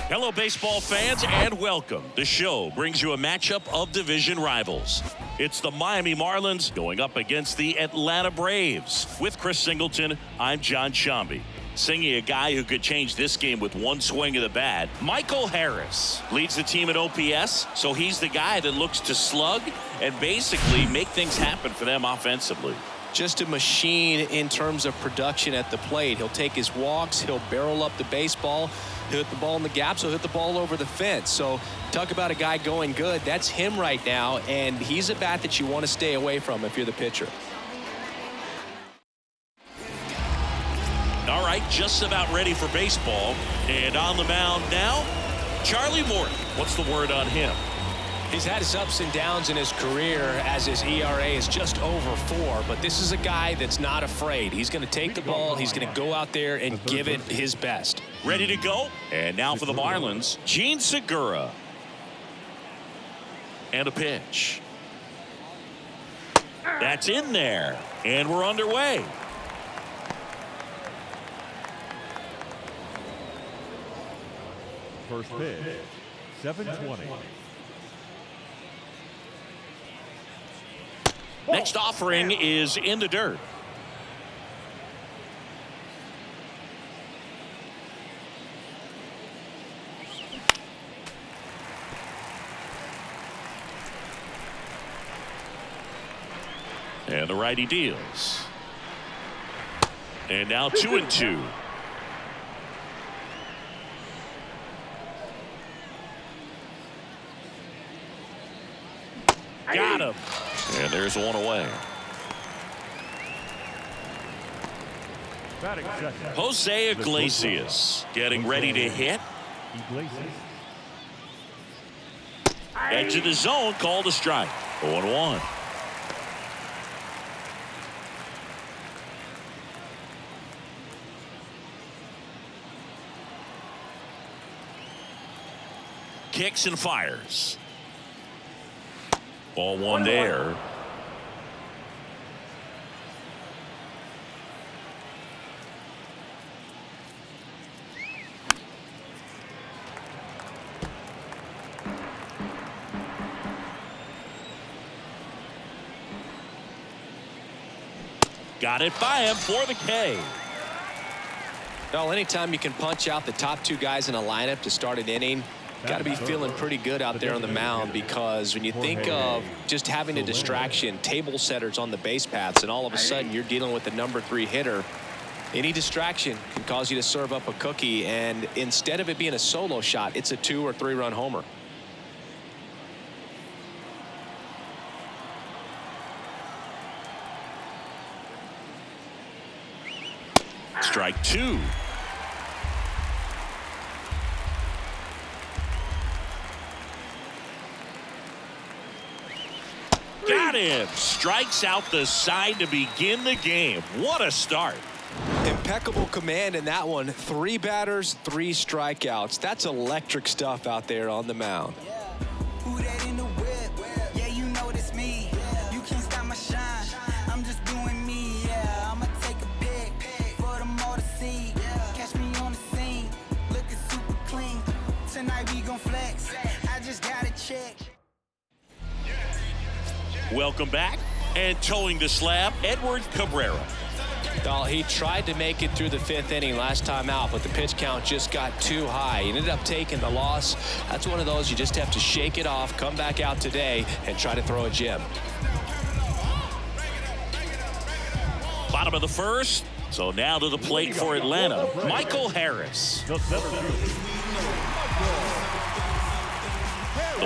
Hello, baseball fans, and welcome. The show brings you a matchup of division rivals. It's the Miami Marlins going up against the Atlanta Braves. With Chris Singleton, I'm John Shambi. Singing a guy who could change this game with one swing of the bat, Michael Harris leads the team in OPS, so he's the guy that looks to slug and basically make things happen for them offensively. Just a machine in terms of production at the plate. He'll take his walks, he'll barrel up the baseball, he'll hit the ball in the gaps, he'll hit the ball over the fence. So talk about a guy going good. That's him right now, and he's a bat that you want to stay away from if you're the pitcher. All right, just about ready for baseball. And on the mound now, Charlie Morton. What's the word on him? He's had his ups and downs in his career as his ERA is just over 4, but this is a guy that's not afraid. He's going to take the ball, he's going to go out there and give it his best. Ready to go? And now for the Marlins, Gene Segura. And a pitch. That's in there. And we're underway. First pitch, 7:20. Next offering is in the dirt. And the righty deals. And now 2-2. Got him. And there's one away. Jose Iglesias getting ready to hit. Edge of the zone, called a strike. 0-1. Kicks and fires. Ball one there. Got it by him for the K. Well, anytime you can punch out the top 2 guys in a lineup to start an inning, got to be feeling pretty good out there on the mound, because when you think of just having a distraction, table setters on the base paths, and all of a sudden you're dealing with the number 3 hitter, any distraction can cause you to serve up a cookie, and instead of it being a solo shot, it's a 2 or 3 run homer. Strike 2. Got him. Strikes out the side to begin the game. What a start. Impeccable command in that one. 3 batters, 3 strikeouts. That's electric stuff out there on the mound. Who that in the whip? Yeah, you know it's me. You can't stop my shine. I'm just doing me. Yeah, I'ma take a pic for them all to see. Catch me on the scene, looking super clean. Tonight we gon' flex. I just gotta check. Welcome back. And towing the slab, Edward Cabrera. Well, he tried to make it through the 5th inning last time out, but the pitch count just got too high. He ended up taking the loss. That's one of those you just have to shake it off, come back out today, and try to throw a gem. Bottom of the 1st. So now to the plate for Atlanta, Michael Harris. The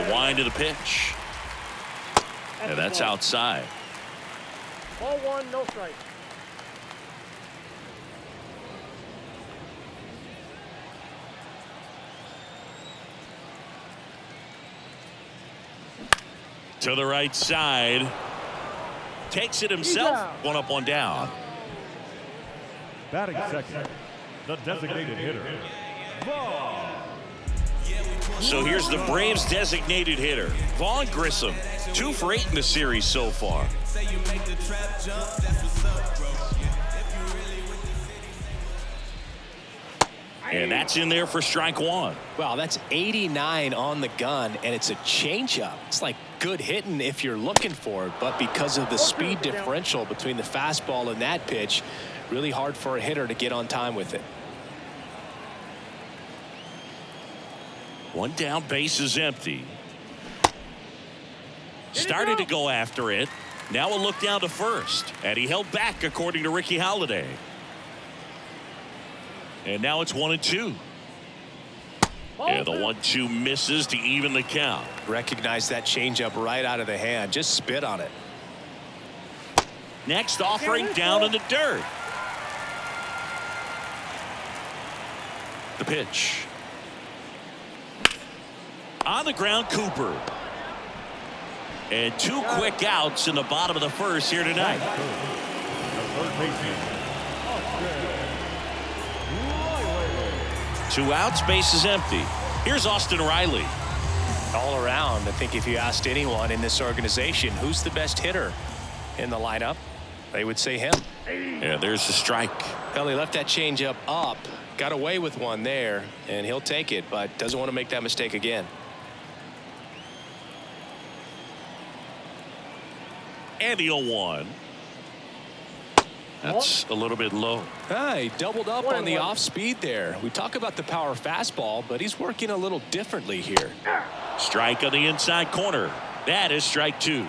wind of the pitch. And that's outside. Ball 1, no strike. To the right side. Takes it himself. 1 up, 1 down. Batting second, the designated hitter, Vaughn. So here's the Braves' designated hitter, Vaughn Grissom. 2 for 8 in the series so far. And that's in there for strike one. Wow, that's 89 on the gun, and it's a changeup. It's like good hitting if you're looking for it, but because of the speed differential between the fastball and that pitch, really hard for a hitter to get on time with it. One down, base is empty. Started to go after it. Now a look down to first, and he held back according to Ricky Holiday. And now it's 1-2. And the 1-2 misses to even the count. Recognize that changeup right out of the hand. Just spit on it. Next offering down in the dirt. The pitch. On the ground, Cooper. And two quick outs in the bottom of the first here tonight. Two outs, base is empty. Here's Austin Riley. All around, I think if you asked anyone in this organization who's the best hitter in the lineup, they would say him. Yeah, there's the strike. Well, he left that changeup up, got away with one there, and he'll take it, but doesn't want to make that mistake again. And the 0-1. That's a little bit low. He doubled up on the off speed there. We talk about the power fastball, but he's working a little differently here. Strike on the inside corner. That is strike two.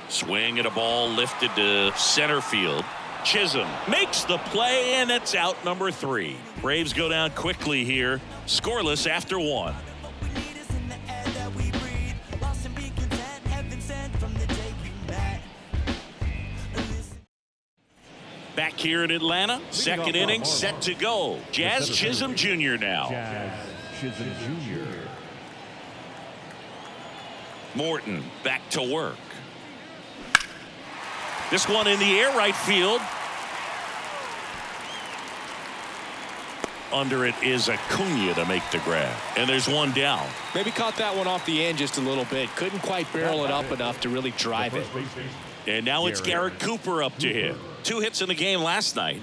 Swing and a ball lifted to center field. Chisholm makes the play, and it's out number 3. Braves go down quickly here, scoreless after 1. Back here in Atlanta, second inning set to go. Jazz Chisholm Jr. now. Jazz Chisholm Jr. Morton back to work. This one in the air, right field. Under it is Acuna to make the grab. And there's one down. Maybe caught that one off the end just a little bit. Couldn't quite barrel it up enough to really drive it. And now it's Garrett Cooper up to hit. 2 hits in the game last night.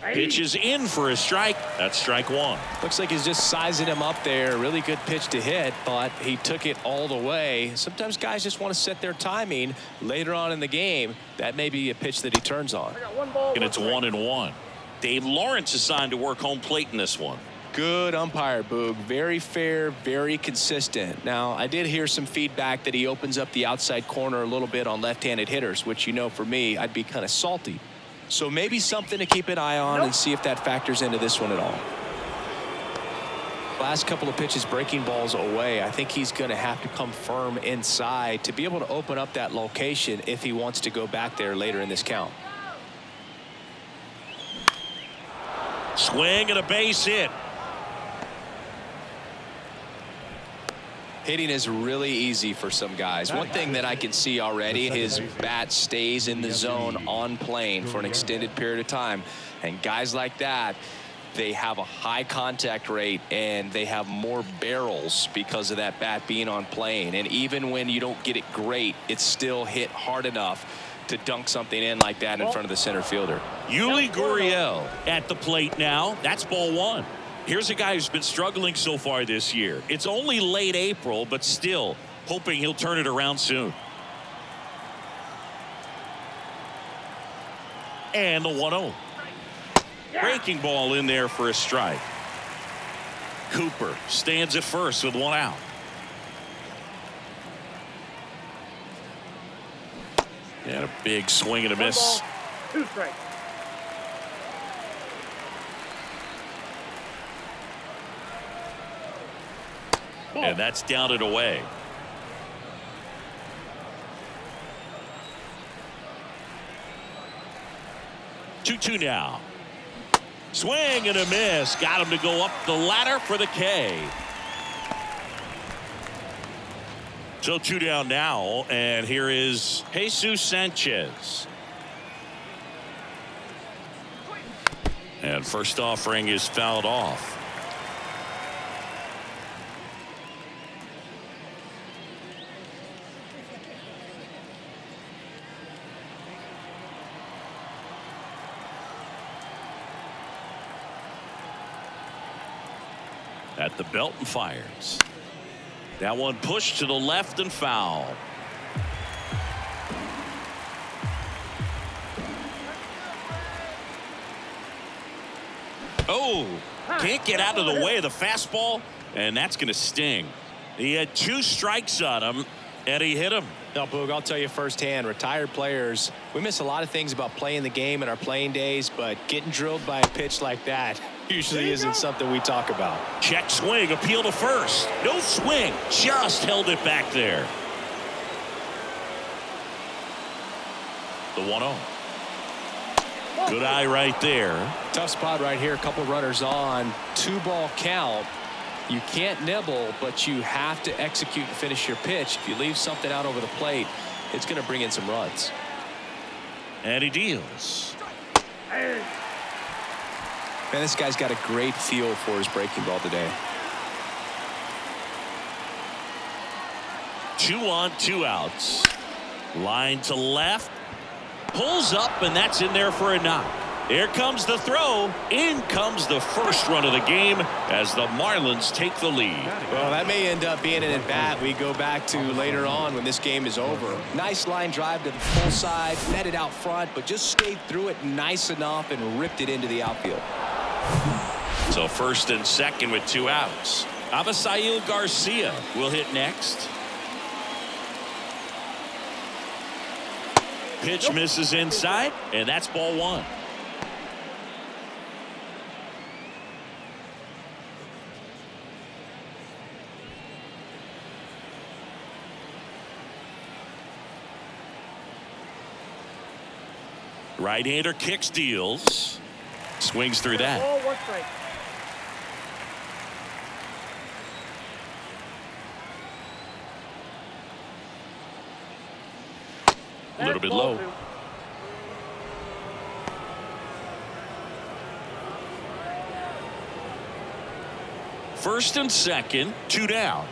Pitch is in for a strike. That's strike 1. Looks like he's just sizing him up there. Really good pitch to hit, but he took it all the way. Sometimes guys just want to set their timing later on in the game. That may be a pitch that he turns on. And it's 1-1. Dave Lawrence assigned to work home plate in this one. Good umpire, Boog. Very fair, very consistent. Now, I did hear some feedback that he opens up the outside corner a little bit on left-handed hitters, which, you know, for me, I'd be kind of salty. So maybe something to keep an eye on and see if that factors into this one at all. Last couple of pitches breaking balls away. I think he's going to have to come firm inside to be able to open up that location if he wants to go back there later in this count. Swing and a base hit. Hitting is really easy for some guys. One thing that I can see already, his bat stays in the zone on plane for an extended period of time. And guys like that, they have a high contact rate and they have more barrels because of that bat being on plane. And even when you don't get it great, it's still hit hard enough to dunk something in like that in front of the center fielder. Yuli Gurriel at the plate now. That's ball 1. Here's a guy who's been struggling so far this year. It's only late April, but still hoping he'll turn it around soon. And the 1-0. Breaking ball in there for a strike. Cooper stands at first with 1 out. And a big swing and a miss. 2 strikes. And that's down and away. Two now. Swing and a miss. Got him to go up the ladder for the K. So 2 down now, and here is Jesus Sanchez. And first offering is fouled off. At the belt and fires. That one pushed to the left and foul. Oh, can't get out of the way of the fastball, and that's going to sting. He had 2 strikes on him, and he hit him. Now, Boog, I'll tell you firsthand, retired players, we miss a lot of things about playing the game in our playing days, but getting drilled by a pitch like that usually isn't something we talk about. Check swing, appeal to first. No swing, just held it back there. The 1-0. Good eye right there. Tough spot right here. A couple runners on. 2-ball count. You can't nibble, but you have to execute and finish your pitch. If you leave something out over the plate, it's going to bring in some runs. And he deals. Man, this guy's got a great feel for his breaking ball today. 2 on, 2 outs. Line to left. Pulls up, and that's in there for a knock. Here comes the throw. In comes the first run of the game as the Marlins take the lead. Well, that may end up being an at-bat we go back to later on when this game is over. Nice line drive to the full side, met it out front, but just stayed through it nice enough and ripped it into the outfield. So first and second with 2 outs. Avisail Garcia will hit next. Pitch misses inside, and that's ball 1. Right-hander kicks, deals. Swings through that. Ball, 1 strike. A little bit low. 2. First and second, 2 down.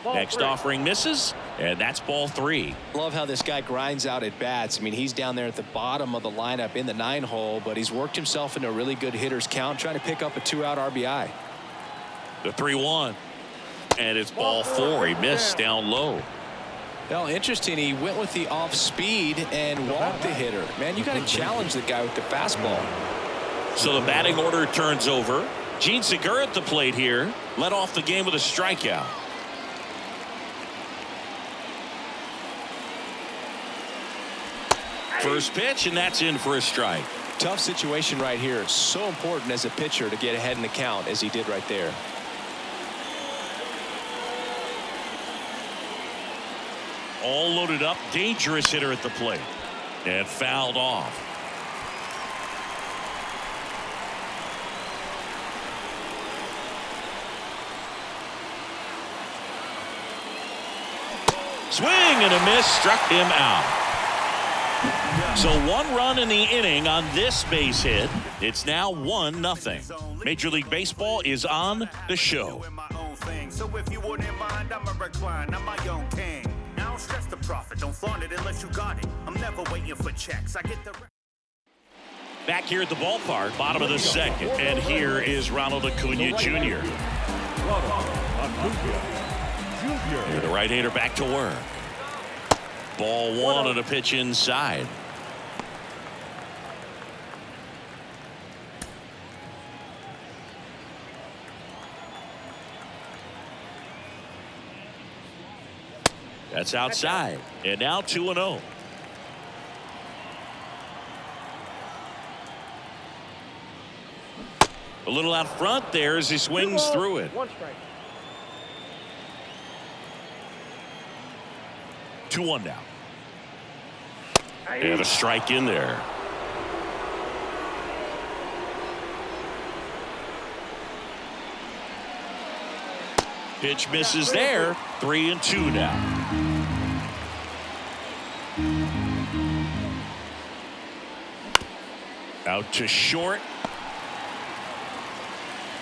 Ball Next 3. offering misses, and that's ball 3. Love how this guy grinds out at bats. I mean, he's down there at the bottom of the lineup in the 9-hole, but he's worked himself into a really good hitter's count, trying to pick up a 2-out RBI. The 3-1. And it's ball 4. He missed down low. Well, interesting. He went with the off speed and walked the hitter. Man, you got to challenge the guy with the fastball. So the batting order turns over. Gene Segura at the plate here. Led off the game with a strikeout. First pitch, and that's in for a strike. Tough situation right here. So important as a pitcher to get ahead in the count as he did right there. All loaded up, dangerous hitter at the plate. And fouled off. Swing and a miss, struck him out. So 1 run in the inning on this base hit. It's now 1-0. Major League Baseball is on the show. So if you wouldn't mind, I'ma recline. I'm my own king. I don't stress the profit. Don't flaunt it unless you got it. I'm never waiting for checks. I get the. Back here at the ballpark, bottom of the second, and here is Ronald Acuna Jr. Here the right-hander back to work. Ball 1 on a pitch inside. That's outside, and now 2-0. A little out front there as he swings through it. 1 strike. 2-1 now. And a strike in there. Pitch misses there. 3-2 now. Out to short.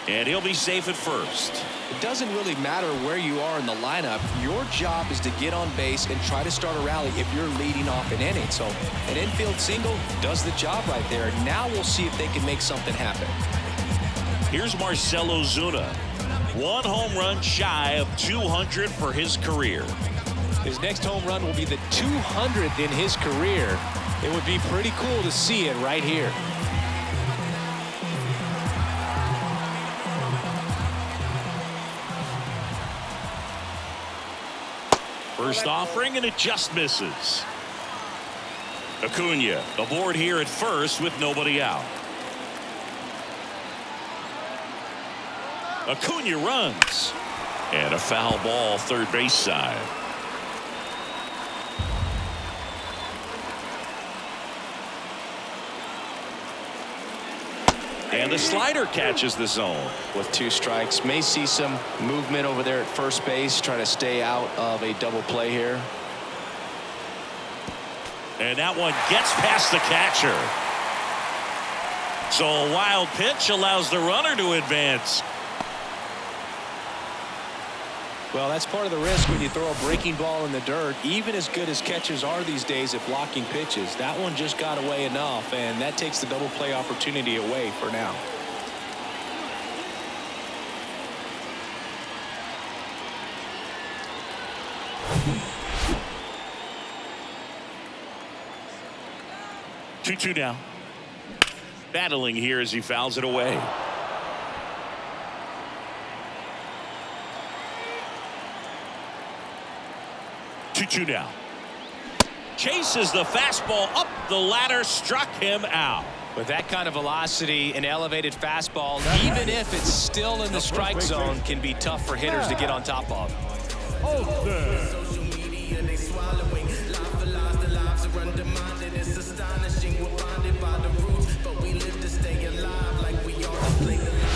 And he'll be safe at first. It doesn't really matter where you are in the lineup. Your job is to get on base and try to start a rally if you're leading off an inning. So an infield single does the job right there. Now we'll see if they can make something happen. Here's Marcell Ozuna. 1 home run shy of 200 for his career. His next home run will be the 200th in his career. It would be pretty cool to see it right here. First offering, and it just misses. Acuna aboard here at first with nobody out. Acuna runs. And a foul ball third base side. And the slider catches the zone. With 2 strikes, may see some movement over there at first base, trying to stay out of a double play here. And that one gets past the catcher. So a wild pitch allows the runner to advance. Well, that's part of the risk when you throw a breaking ball in the dirt. Even as good as catchers are these days at blocking pitches, that one just got away enough, and that takes the double play opportunity away for now. Two now. Battling here as he fouls it away. Two now. Chases the fastball up the ladder, struck him out. With that kind of velocity, an elevated fastball, even if it's still in the strike zone, can be tough for hitters to get on top of.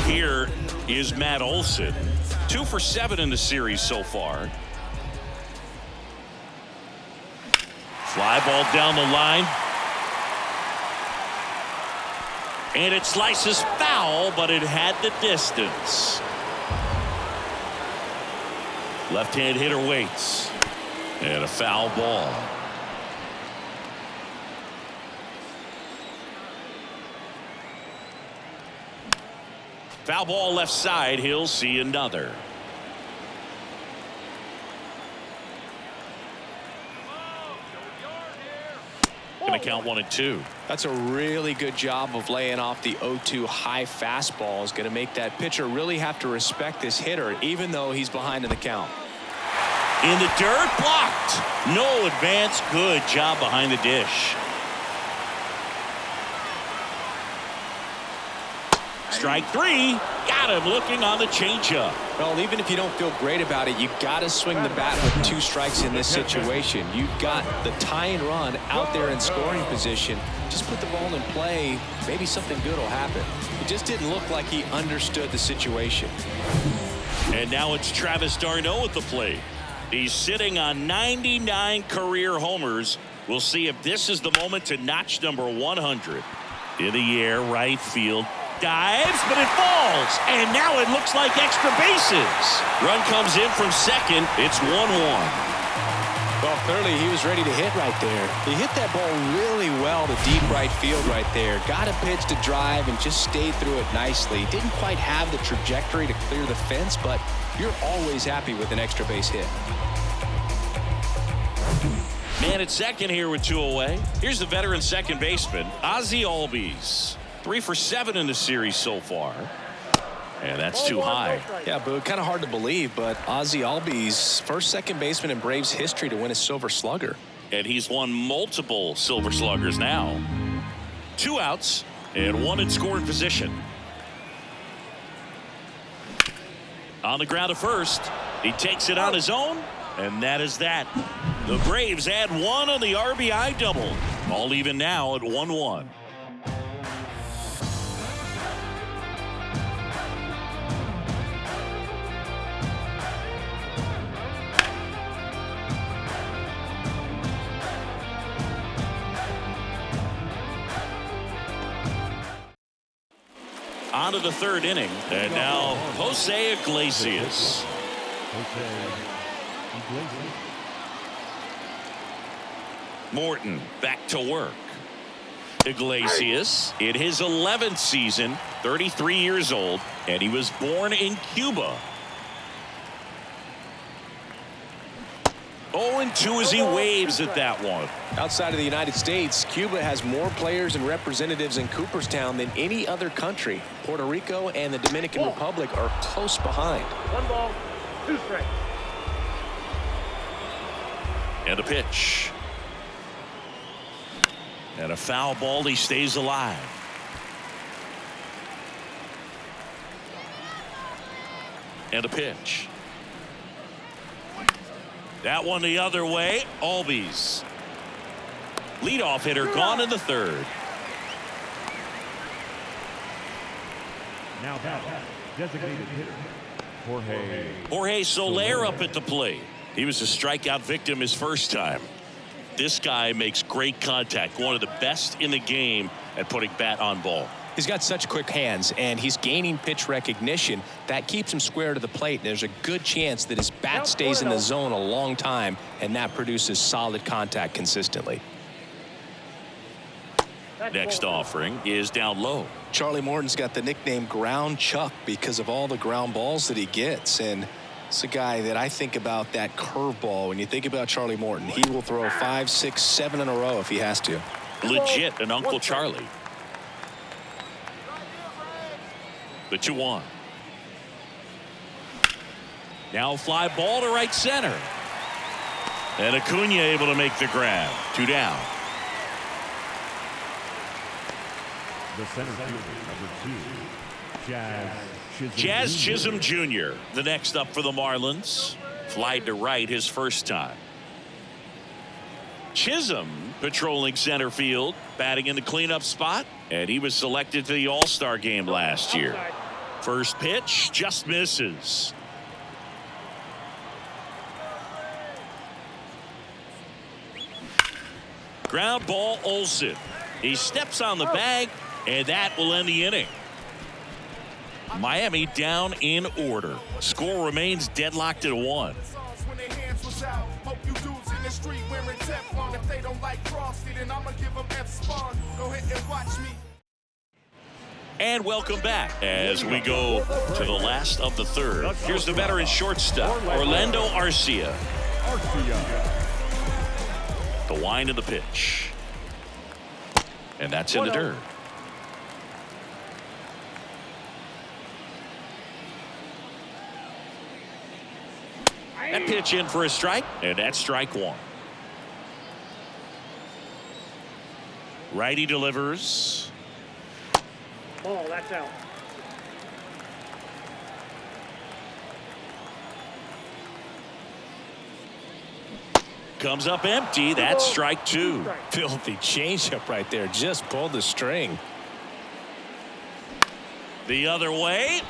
Here is Matt Olson. 2 for 7 in the series so far. Fly ball down the line. And it slices foul, but it had the distance. Left-hand hitter waits. And a foul ball. Foul ball left side. He'll see another. Going to count 1 and 2. That's a really good job of laying off the 0-2 high fastball. Is going to make that pitcher really have to respect this hitter, even though he's behind in the count. In the dirt, blocked. No advance. Good job behind the dish. Strike 3. Got him looking on the changeup. Well, even if you don't feel great about it, you got to swing the bat with 2 strikes in this situation. You've got the tying run out there in scoring position. Just put the ball in play. Maybe something good will happen. It just didn't look like he understood the situation. And now it's Travis d'Arnaud at the plate. He's sitting on 99 career homers. We'll see if this is the moment to notch number 100. In the air, right field. Dives, but it falls. And now it looks like extra bases. Run comes in from second. It's 1-1. Well, clearly he was ready to hit right there. He hit that ball really well to deep right field right there. Got a pitch to drive and just stayed through it nicely. Didn't quite have the trajectory to clear the fence, but you're always happy with an extra base hit. Man at second here with 2 away. Here's the veteran second baseman, Ozzie Albies. 3 for 7 in the series so far. And that's too high. Yeah, but kind of hard to believe, but Ozzie Albies, first second baseman in Braves history to win a Silver Slugger. And he's won multiple Silver Sluggers now. 2 outs and 1 in scoring position. On the ground at first. He takes it on his own, and that is that. The Braves add 1 on the RBI double. All even now at 1-1. On to the third inning. And now Jose Iglesias. Morton back to work. Iglesias in his 11th season, 33 years old, and he was born in Cuba. 0-2 as he waves at that one. Outside of the United States, Cuba has more players and representatives in Cooperstown than any other country. Puerto Rico and the Dominican Republic are close behind. 1 ball, 2 strikes. And a pitch. And a foul ball. He stays alive. And a pitch. That one the other way. Albies. Leadoff hitter gone in the third. Now back, designated hitter, Jorge Soler up at the plate. He was a strikeout victim his first time. This guy makes great contact. One of the best in the game at putting bat on ball. He's got such quick hands, and he's gaining pitch recognition. That keeps him square to the plate. There's a good chance that his bat stays in the zone a long time, and that produces solid contact consistently. Next offering is down low. Charlie Morton's got the nickname Ground Chuck because of all the ground balls that he gets, and it's a guy that I think about that curveball. When you think about Charlie Morton, he will throw 5, 6, 7 in a row if he has to. Legit an Uncle Charlie. The 2-1. Now fly ball to right center. And Acuna able to make the grab. 2 down. the center fielder, number 2, Jazz Chisholm Jr. the next up for the Marlins. Flied to right his first time. Chisholm patrolling center field, batting in the cleanup spot, and he was selected to the All-Star game last year. First pitch just misses. Ground ball, Olsen. He steps on the bag, and that will end the inning. Miami down in order. Score remains deadlocked at 1. And welcome back as we go to the last of the third. Here's the veteran shortstop, Orlando Arcia. The wind of the pitch. And that's in the dirt. That pitch in for a strike, and that's strike one. Righty delivers. Ball, that's out. Comes up empty. That's strike two. Filthy changeup right there. Just pulled the string. The other way.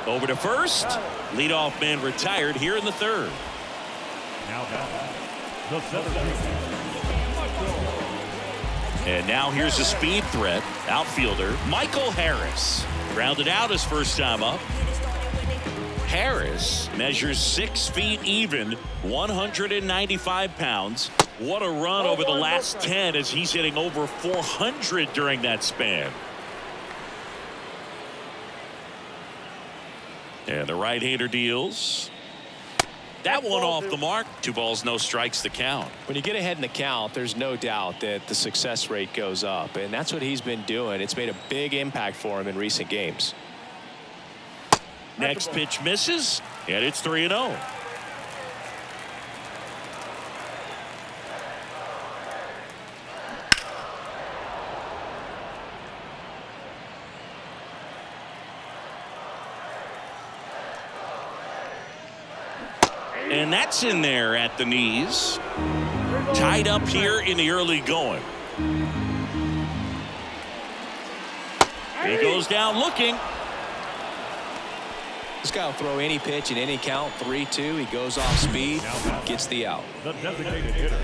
Over to first. Leadoff man retired here in the third. Now back, the center fielder. And now here's a speed threat. Outfielder Michael Harris. Grounded out his first time up. Harris measures 6 feet even, 195 pounds. What a run over the last 10 as he's hitting over 400 during that span. And the right-hander deals. That one off the mark. 2 balls, no strikes to count. When you get ahead in the count, there's no doubt that the success rate goes up, and that's what he's been doing. It's made a big impact for him in recent games. Next pitch misses, and it's 3-0. And that's in there at the knees. Tied up here in the early going. He goes down looking. This guy will throw any pitch in any count. 3-2. He goes off speed, gets the out. The designated hitter,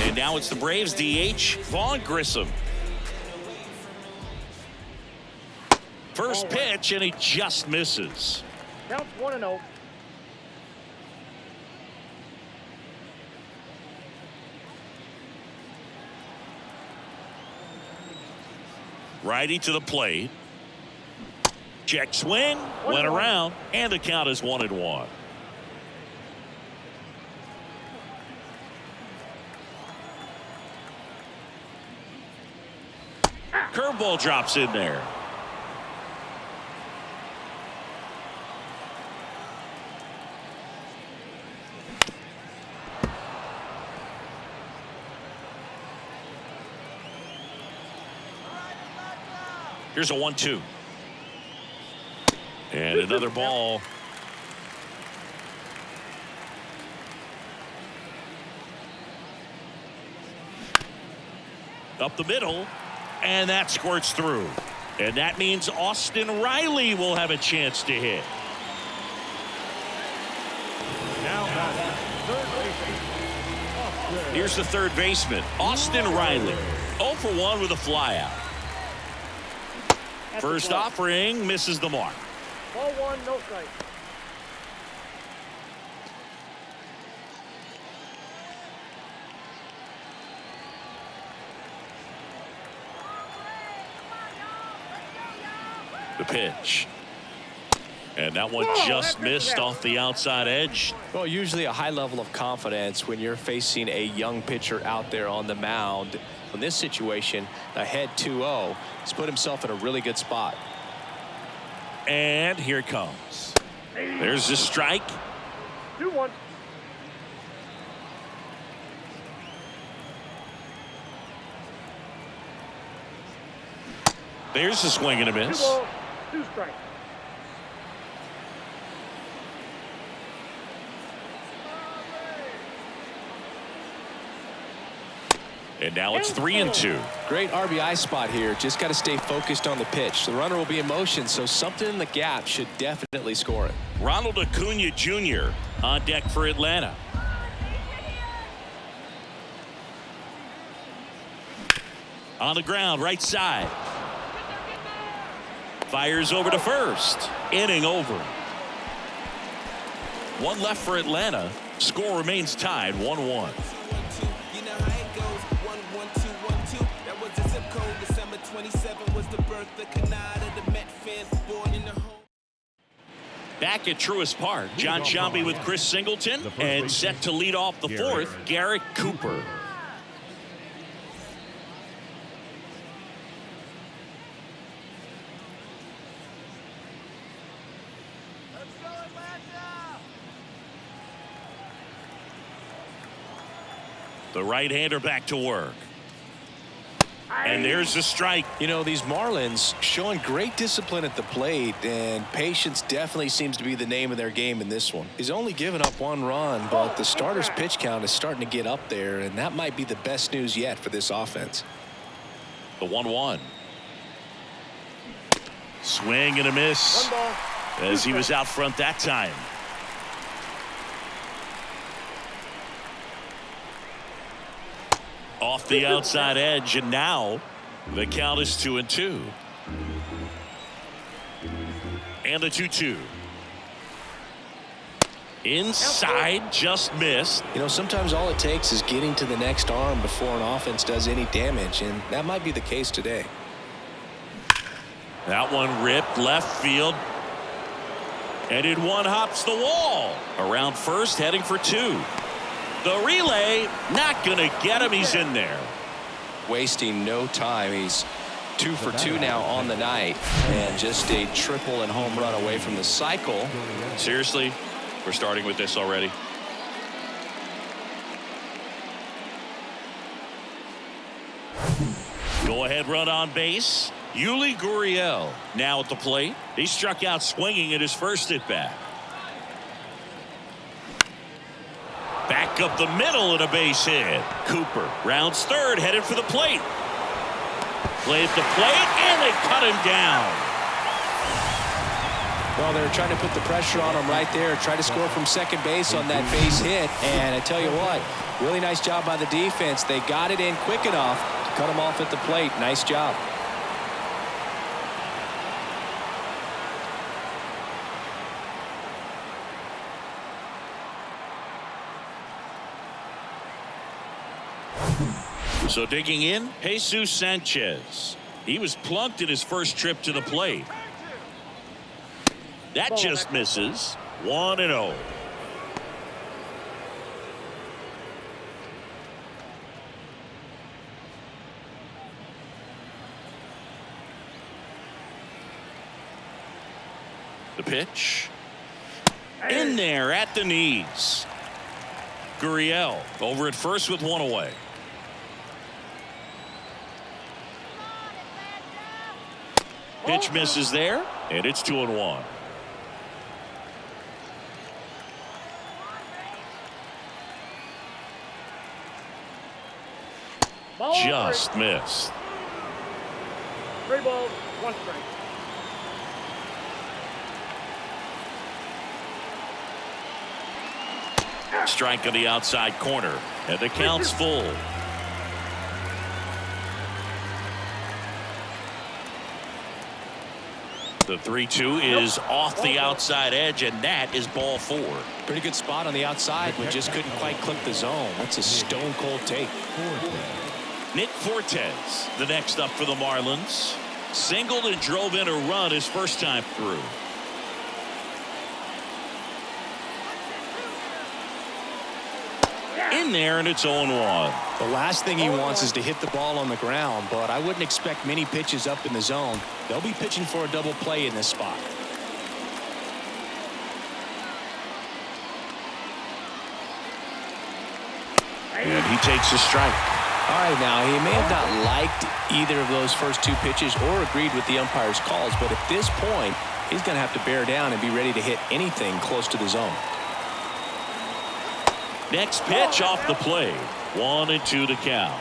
And now it's the Braves DH, Vaughn Grissom. First pitch, and he just misses. Counts 1-0. Righty to the plate. Check swing, went around, and the count is 1-1. Curveball drops in there. Here's a 1-2. And another ball. Up the middle. And that squirts through. And that means Austin Riley will have a chance to hit. Now batting, third baseman. Here's the third baseman, Austin Riley. 0 for 1 with a flyout. First offering misses the mark. Ball 1, no strike. The pitch. And that one just missed off the outside edge. Well, usually a high level of confidence when you're facing a young pitcher out there on the mound. In this situation, ahead 2-0, he's put himself in a really good spot. And here it comes. There's the strike. 2-1. There's the swing and a miss. 2 balls, 2 strikes. And now it's 3-2. Great RBI spot here. Just got to stay focused on the pitch. The runner will be in motion, so something in the gap should definitely score it. Ronald Acuna Jr. on deck for Atlanta. On the ground, right side. Fires over to first. Inning over. One left for Atlanta. Score remains tied 1-1. Back at Truist Park, John Sciambi with Chris Singleton, and set to lead off the fourth, Garrett Cooper. The right-hander back to work. And there's the strike. You know, these Marlins showing great discipline at the plate, and patience definitely seems to be the name of their game in this one. He's only given up 1 run, but the starter's pitch count is starting to get up there, and that might be the best news yet for this offense. The 1-1. Swing and a miss. 1 ball, As he was out front that time. Off the outside edge, and now the count is 2-2. And the 2-2. Inside, just missed. You know, sometimes all it takes is getting to the next arm before an offense does any damage, and that might be the case today. That one ripped left field. And in one hops the wall. Around first, heading for 2. The relay, not going to get him. He's in there. Wasting no time. He's 2 for 2 now on the night, and just a triple and home run away from the cycle. Seriously, we're starting with this already. Go ahead run on base. Yuli Gurriel now at the plate. He struck out swinging at his first at bat. Back up the middle and a base hit. Cooper rounds third, headed for the plate. Play at the plate, and they cut him down. Well, they were trying to put the pressure on him right there, try to score from second base on that base hit, and I tell you what, Really nice job by the defense. They got it in quick enough to cut him off at the plate. Nice job. So digging in, Jesus Sanchez. He was plunked in his first trip to the plate. That just misses. 1-0. The pitch. In there at the knees. Gurriel over at first with one away. Pitch misses there, and it's 2-1. Just missed. 3 balls, 1 strike. Strike on the outside corner, and the count's full. The 3-2 is off the outside edge, and that is ball 4. Pretty good spot on the outside, but just couldn't quite clip the zone. That's a stone cold take. Nick Fortes, the next up for the Marlins. Singled and drove in a run his first time through. In there, and it's 0-1. The last thing he wants is to hit the ball on the ground, but I wouldn't expect many pitches up in the zone. They'll be pitching for a double play in this spot. And he takes a strike. All right, now, he may have not liked either of those first 2 pitches or agreed with the umpire's calls, but at this point, he's going to have to bear down and be ready to hit anything close to the zone. Next pitch off the plate. 1-2 to count.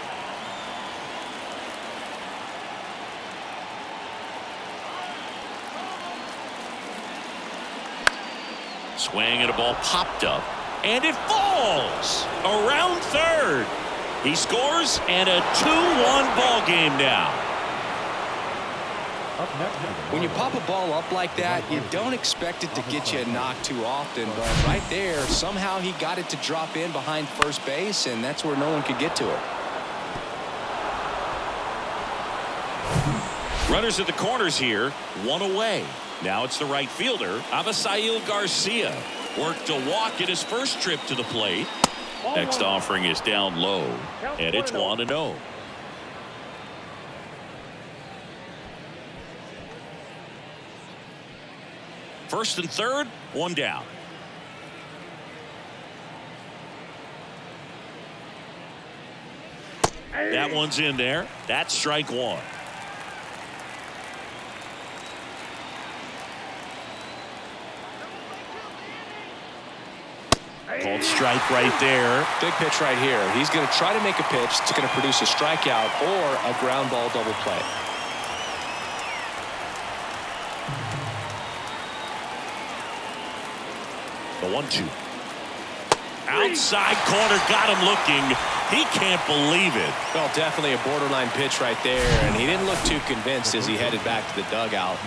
Swing and a ball popped up, and it falls around third. He scores, and a 2-1 ball game now. When you pop a ball up like that, you don't expect it to get you a knock too often, but right there, somehow he got it to drop in behind first base, and that's where no one could get to it. Runners at the corners here, 1 away. Now it's the right fielder, Avisail Garcia. Worked a walk in his first trip to the plate. Next offering is down low, and it's 1-0. First and third, 1 down. That one's in there. That's strike 1. Called strike right there. Big pitch right here. He's going to try to make a pitch that's going to produce a strikeout or a ground ball double play. The 1-2. Outside corner, got him looking. He can't believe it. Well, definitely a borderline pitch right there, and he didn't look too convinced as he headed back to the dugout.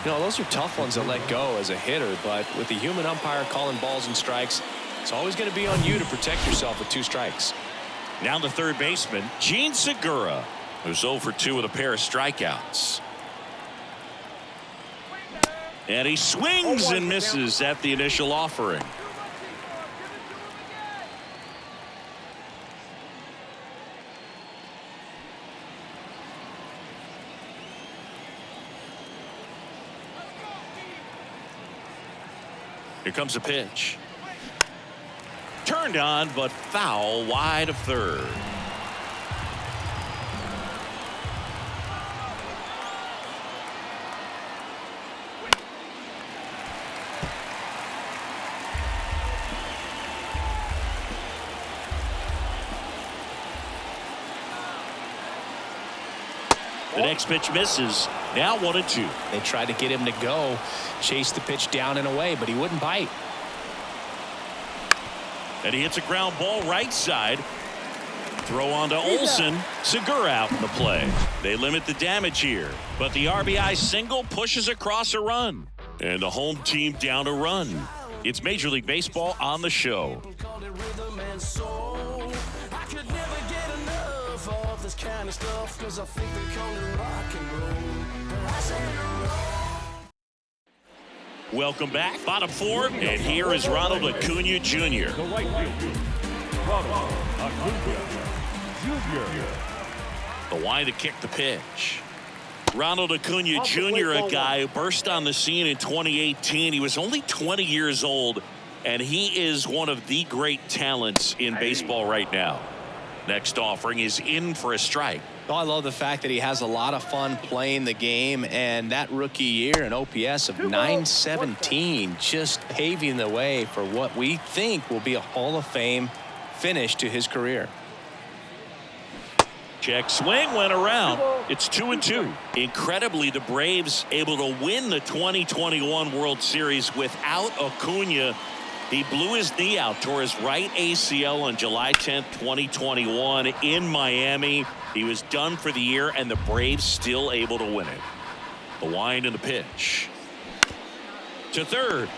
You know, those are tough ones to let go as a hitter, but with the human umpire calling balls and strikes, it's always going to be on you to protect yourself with 2 strikes. Now the third baseman, Gene Segura, who's 0 for 2 with a pair of strikeouts. And he swings and misses at the initial offering. Here comes a pitch. Turned on, but foul wide of third. The next pitch misses. Now 1-2. They tried to get him to go, chase the pitch down and away, but he wouldn't bite. And he hits a ground ball right side. throw on to Olsen. Segura out in the play. They limit the damage here, but the RBI single pushes across a run. And the home team down a run. It's Major League Baseball on the show. Welcome back. Bottom four, and here is Ronald Acuna Jr. The right fielder, Ronald Acuna Jr. The wind to kick the pitch. Ronald Acuna Jr., a guy who burst on the scene in 2018. He was only 20 years old, and he is one of the great talents in baseball right now. Next offering is in for a strike. Well, I love the fact that he has a lot of fun playing the game, and that rookie year, an OPS of 917, just paving the way for what we think will be a Hall of Fame finish to his career. Check swing went around. It's 2-2. Incredibly, the Braves able to win the 2021 World Series without Acuna. He blew his knee out, tore his right ACL on July 10th, 2021 in Miami. He was done for the year, and the Braves still able to win it. The wind and the pitch. To third.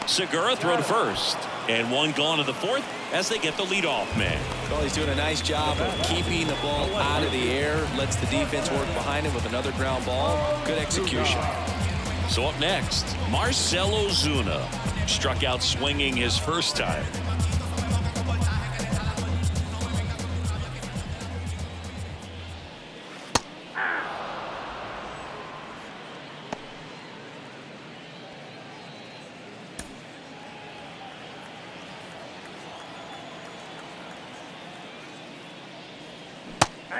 Segura throw to first. And one gone to the fourth as they get the leadoff man. Well, he's doing a nice job of keeping the ball out of the air. Lets the defense work behind him with another ground ball. Good execution. So up next, Marcell Ozuna struck out swinging his first time.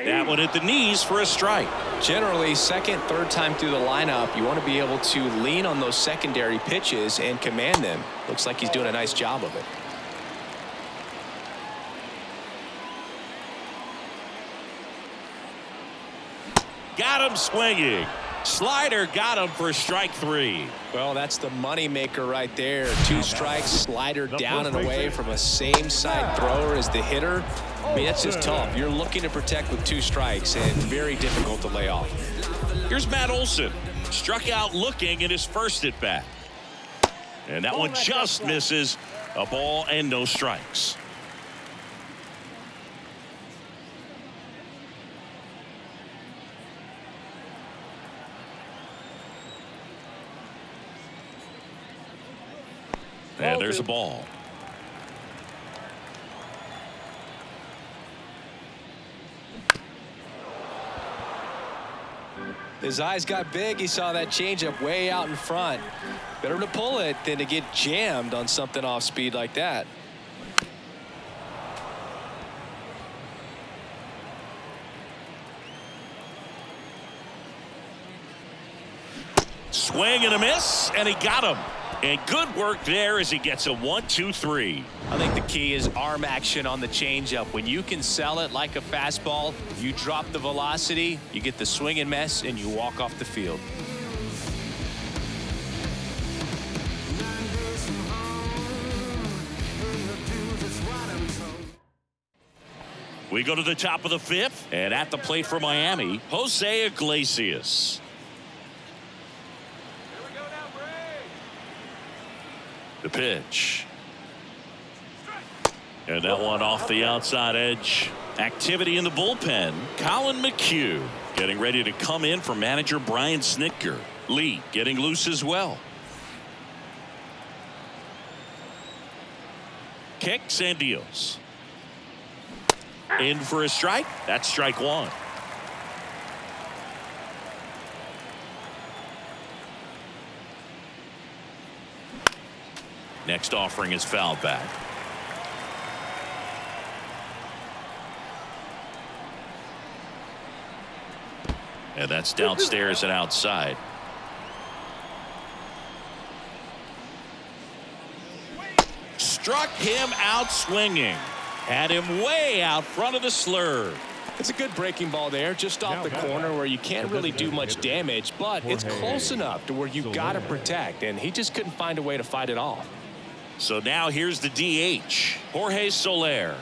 That one at the knees for a strike. Generally, second, third time through the lineup, you want to be able to lean on those secondary pitches and command them. Looks like he's doing a nice job of it. Got him swinging. Slider got him for strike three. Well, that's the money maker right there. Two strikes, slider down and away from a same side thrower as the hitter. I mean, that's just tough. You're looking to protect with two strikes and very difficult to lay off. Here's Matt Olson. Struck out looking in his first at bat. And that one just misses. A ball and no strikes. And there's a ball. His eyes got big. He saw that changeup way out in front. Better to pull it than to get jammed on something off speed like that. Swing and a miss, and he got him. And good work there as he gets a 1-2-3. I think the key is arm action on the changeup. When you can sell it like a fastball, you drop the velocity, you get the swing and miss, and you walk off the field. We go to the top of the fifth, and at the plate for Miami, Jose Iglesias. The pitch. And that one off the outside edge. Activity in the bullpen. Colin McHugh getting ready to come in for manager Brian Snitker. Lee getting loose as well. Kicks and deals. In for a strike. That's strike one. Next offering is fouled back. And that's downstairs and outside. Struck him out swinging. Had him way out front of the slur. It's a good breaking ball there, just off the corner where you can't really do much damage, but it's close enough to where you've got to protect, and he just couldn't find a way to fight it off. So now here's the DH, Jorge Soler.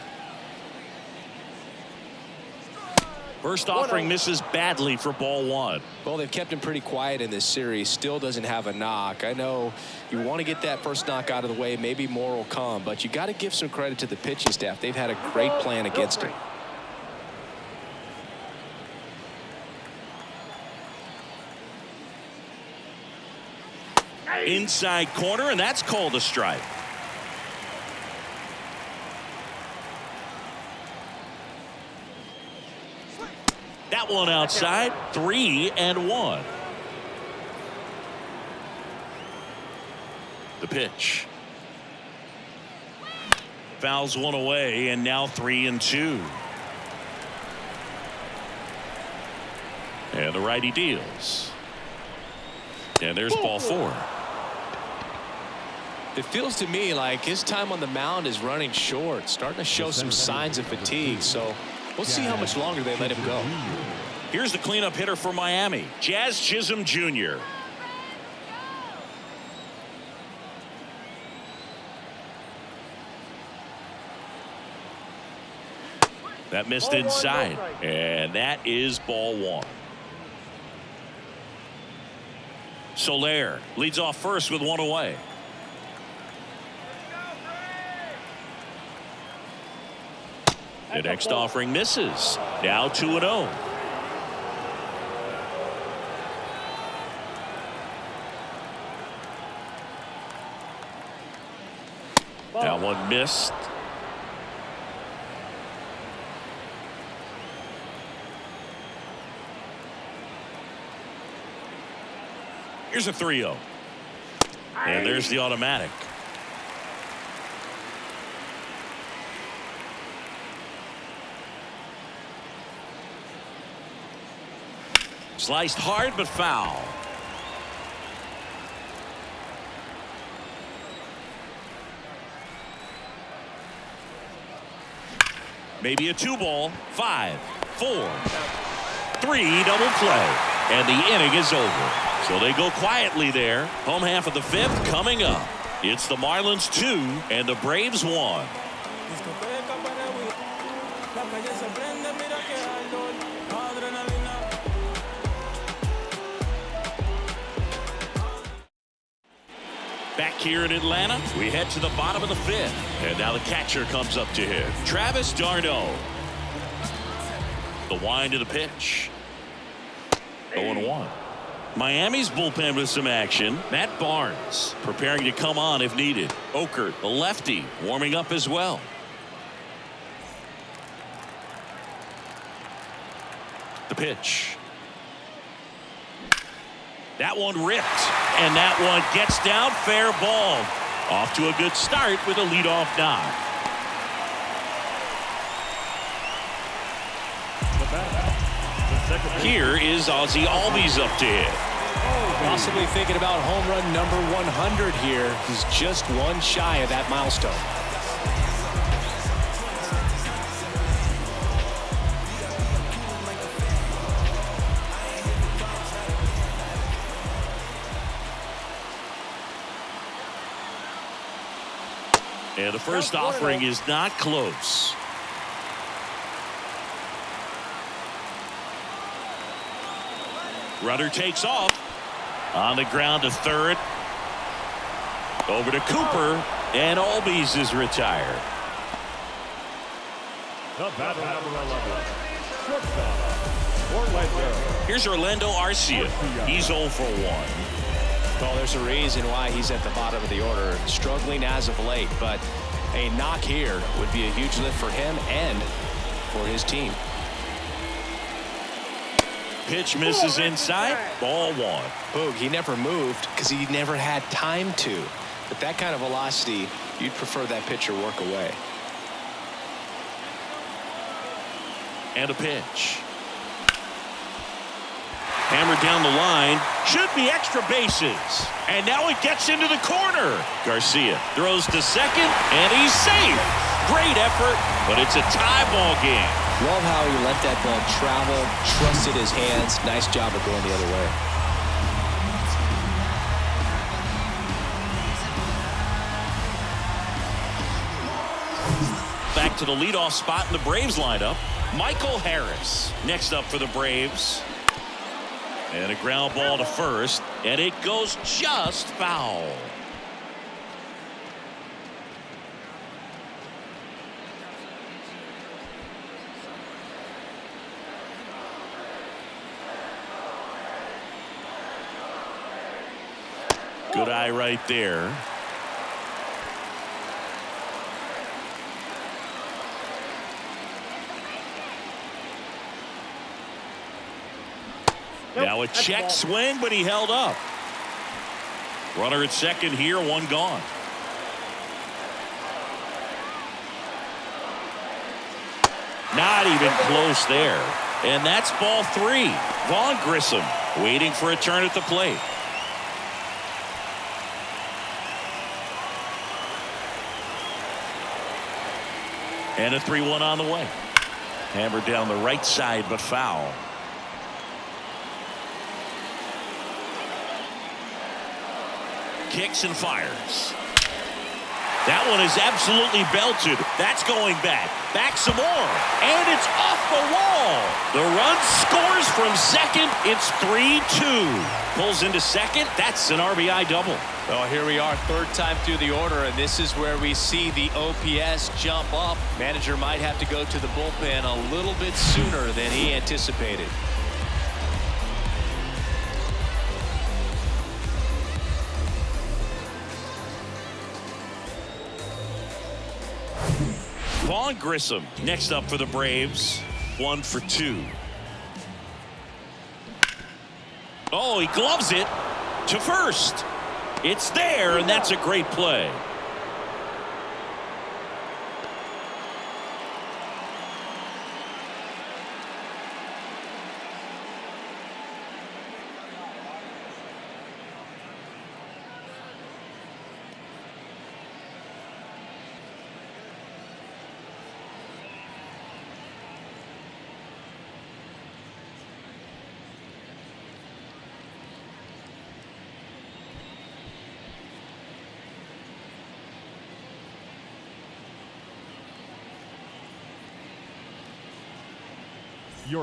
First offering misses badly for ball one. Well, they've kept him pretty quiet in this series. Still doesn't have a knock. I know you want to get that first knock out of the way. Maybe more will come, but you got to give some credit to the pitching staff. They've had a great plan against him. Inside corner, and that's called a strike. That one outside, 3-1. The pitch. Fouls one away, and now 3-2. And the righty deals. And there's ball four. It feels to me like his time on the mound is running short, starting to show some signs of fatigue. So we'll see how much longer they let him go. Here's the cleanup hitter for Miami, Jazz Chisholm Jr. That missed inside, and that is ball one. Soler leads off first with one away. The next offering misses. Now 2-0. That one missed. Here's a 3-0. And there's the automatic. Sliced hard but foul. Maybe a 2-ball. 5, 4, 3 double play. And the inning is over. So they go quietly there. Home half of the fifth coming up. It's the Marlins 2 and the Braves 1. Back here in Atlanta, we head to the bottom of the fifth. And now the catcher comes up to hit. Travis d'Arnaud. The wind of the pitch. 0-1. Miami's bullpen with some action. Matt Barnes preparing to come on if needed. Okert, the lefty, warming up as well. The pitch. That one ripped, and that one gets down, fair ball. Off to a good start with a leadoff knock. Here is Ozzie Albies up to hit. Possibly thinking about home run number 100 here. He's just one shy of that milestone. And the first offering is not close. Runner takes off. On the ground to third. Over to Cooper. And Albies is retired. The batter number 11. Shortstop, Orlando. Here's Orlando Arcia. He's 0 for 1. Well, there's a reason why he's at the bottom of the order. Struggling as of late, but a knock here would be a huge lift for him and for his team. Pitch misses inside. Ball one. Boog, he never moved because he never had time to. But that kind of velocity, you'd prefer that pitcher work away. And a pitch. Hammered down the line. Should be extra bases. And now it gets into the corner. Garcia throws to second, and he's safe. Great effort, but it's a tie ball game. Love how he let that ball travel, trusted his hands. Nice job of going the other way. Back to the leadoff spot in the Braves lineup. Michael Harris next up for the Braves. And a ground ball to first, and it goes just foul. Good eye right there. Now a check swing, but he held up. Runner at second here, one gone. Not even close there. And that's ball three. Vaughn Grissom waiting for a turn at the plate. And a 3-1 on the way. Hammered down the right side, but foul. Kicks and fires. That one is absolutely belted. That's going back. Back some more. And it's off the wall. The run scores from second. It's 3-2. Pulls into second. That's an RBI double. Well, here we are, third time through the order, and this is where we see the OPS jump up. Manager might have to go to the bullpen a little bit sooner than he anticipated. Vaughn Grissom next up for the Braves. 1 for 2. Oh, he gloves it to first. It's there, and that's a great play.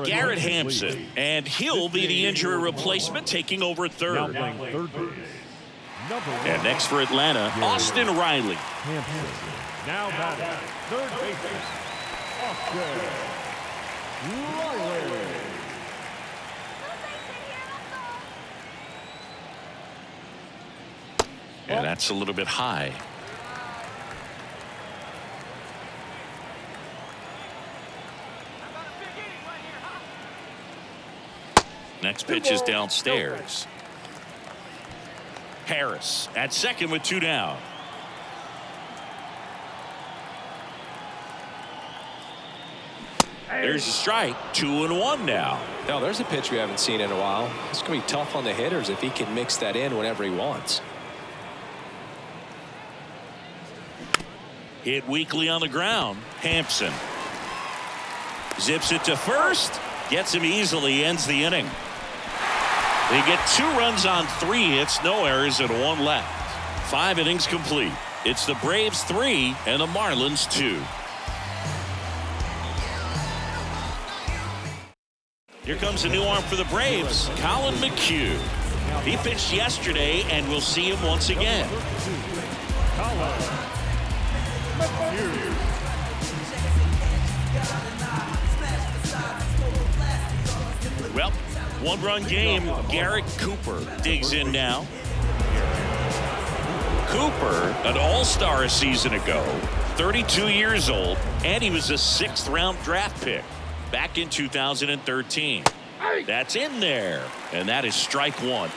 Garrett Hampson, and he'll be the injury replacement, taking over at third. And next for Atlanta, Austin Riley. Hampson. Now batting third baseman, Austin Riley. And that's a little bit high. Next pitch is downstairs. Harris at second with 2 down. There's a strike. 2-1 now. Now there's a pitch we haven't seen in a while. It's going to be tough on the hitters if he can mix that in whenever he wants. Hit weakly on the ground. Hampson zips it to first. Gets him easily. Ends the inning. They get 2 runs on 3 hits, no errors, and 1 left. 5 innings complete. It's the Braves 3 and the Marlins 2. Here comes a new arm for the Braves, Colin McHugh. He pitched yesterday, and we'll see him once again. Well, 1-run game. Garrett Cooper digs in now. Cooper, an all-star a season ago, 32 years old, and he was a 6th-round draft pick back in 2013. That's in there, and that is strike 1.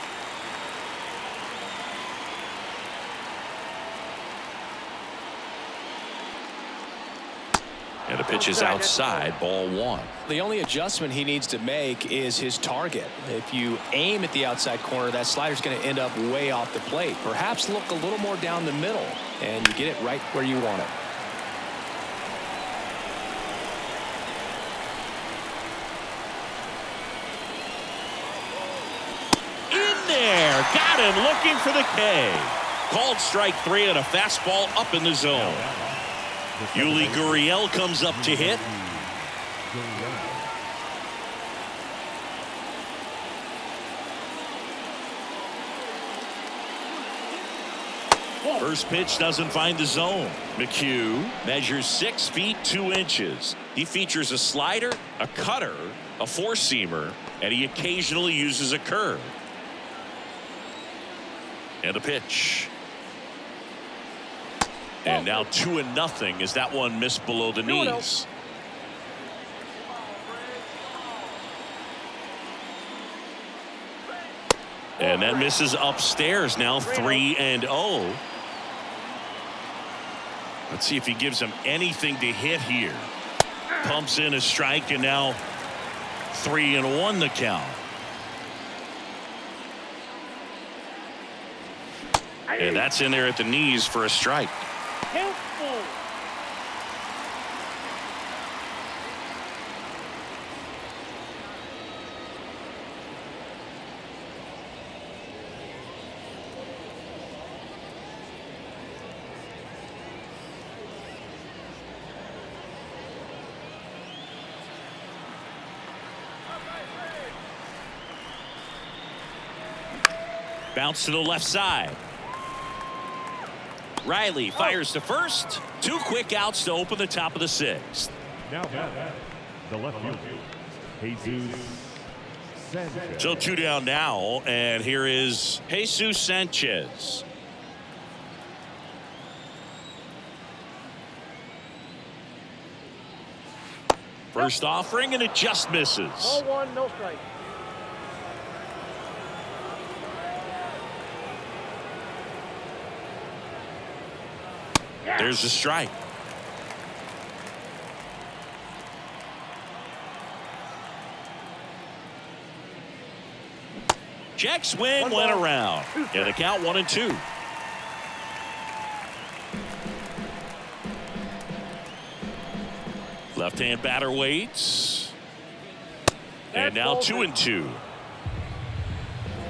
And the pitch is outside, ball 1. The only adjustment he needs to make is his target. If you aim at the outside corner, that slider's going to end up way off the plate. Perhaps look a little more down the middle, and you get it right where you want it. In there, got him looking for the K. Called strike 3 and a fastball up in the zone. Yuli Gurriel comes up to hit. First pitch doesn't find the zone. McHugh measures 6 feet 2 inches. He features a slider, a cutter, a four-seamer, and he occasionally uses a curve. And a pitch. And now 2-0 as that one missed below the knees. And that misses upstairs. Now 3-0. Let's see if he gives him anything to hit here. Pumps in a strike, and now 3-1 the count. And that's in there at the knees for a strike. Bounce to the left side. Riley fires to first. 2 quick outs to open the top of the 6th. Now the left fielder, Jesus Sanchez. So 2 down now, and here is Jesus Sanchez. First offering, and it just misses. Ball 1, no strike. There's a strike. Check swing went around. And the count 1-2. Left-hand batter waits. And now 2-2.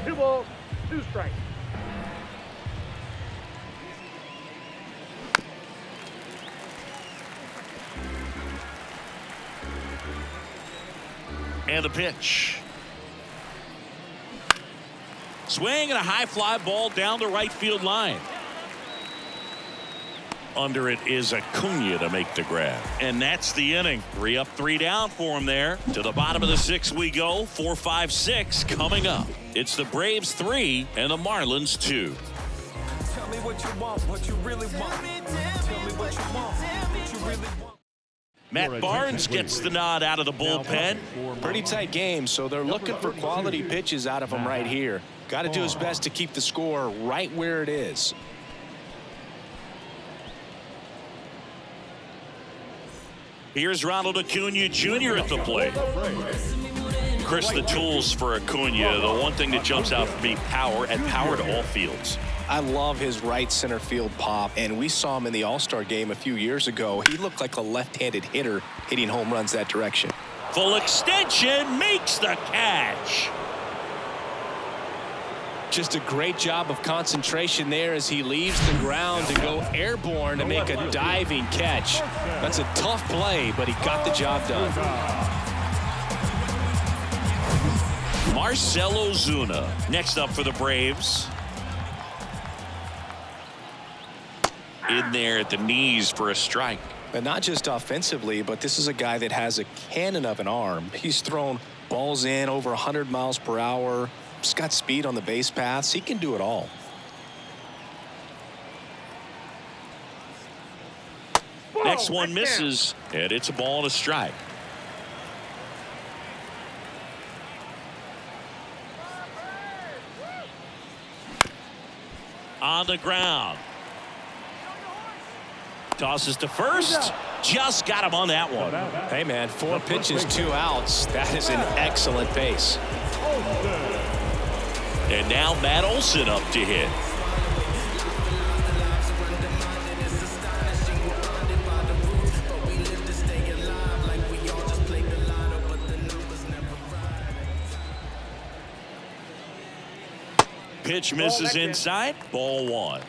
2 balls, 2 strikes. And the pitch. Swing and a high fly ball down the right field line. Under it is Acuna to make the grab. And that's the inning. 3 up, 3 down for him there. To the bottom of the 6th we go. 4, 5, 6 coming up. It's the Braves 3 and the Marlins 2. Tell me what you want, what you really want. Tell me what you want, what you really want. Matt Barnes gets the nod out of the bullpen. Pretty tight game, so they're looking for quality pitches out of him right here. Got to do his best to keep the score right where it is. Here's Ronald Acuna Jr. at the plate. Chris, the tools for Acuna, the one thing that jumps out for me, power, and power to all fields. I love his right center field pop, and we saw him in the All-Star game a few years ago. He looked like a left-handed hitter hitting home runs that direction. Full extension, makes the catch. Just a great job of concentration there as he leaves the ground to go airborne to make a diving catch. That's a tough play, but he got the job done. Marcell Ozuna next up for the Braves. In there at the knees for a strike. And not just offensively, but this is a guy that has a cannon of an arm. He's thrown balls in over 100 miles per hour. He's got speed on the base paths. He can do it all. Next one misses, and it's a ball and a strike. On the ground. Tosses to first. Just got him on that one. Hey, man, 4 pitches, 2 outs. That is an excellent pace. And now Matt Olson up to hit. Pitch misses inside. Ball 1.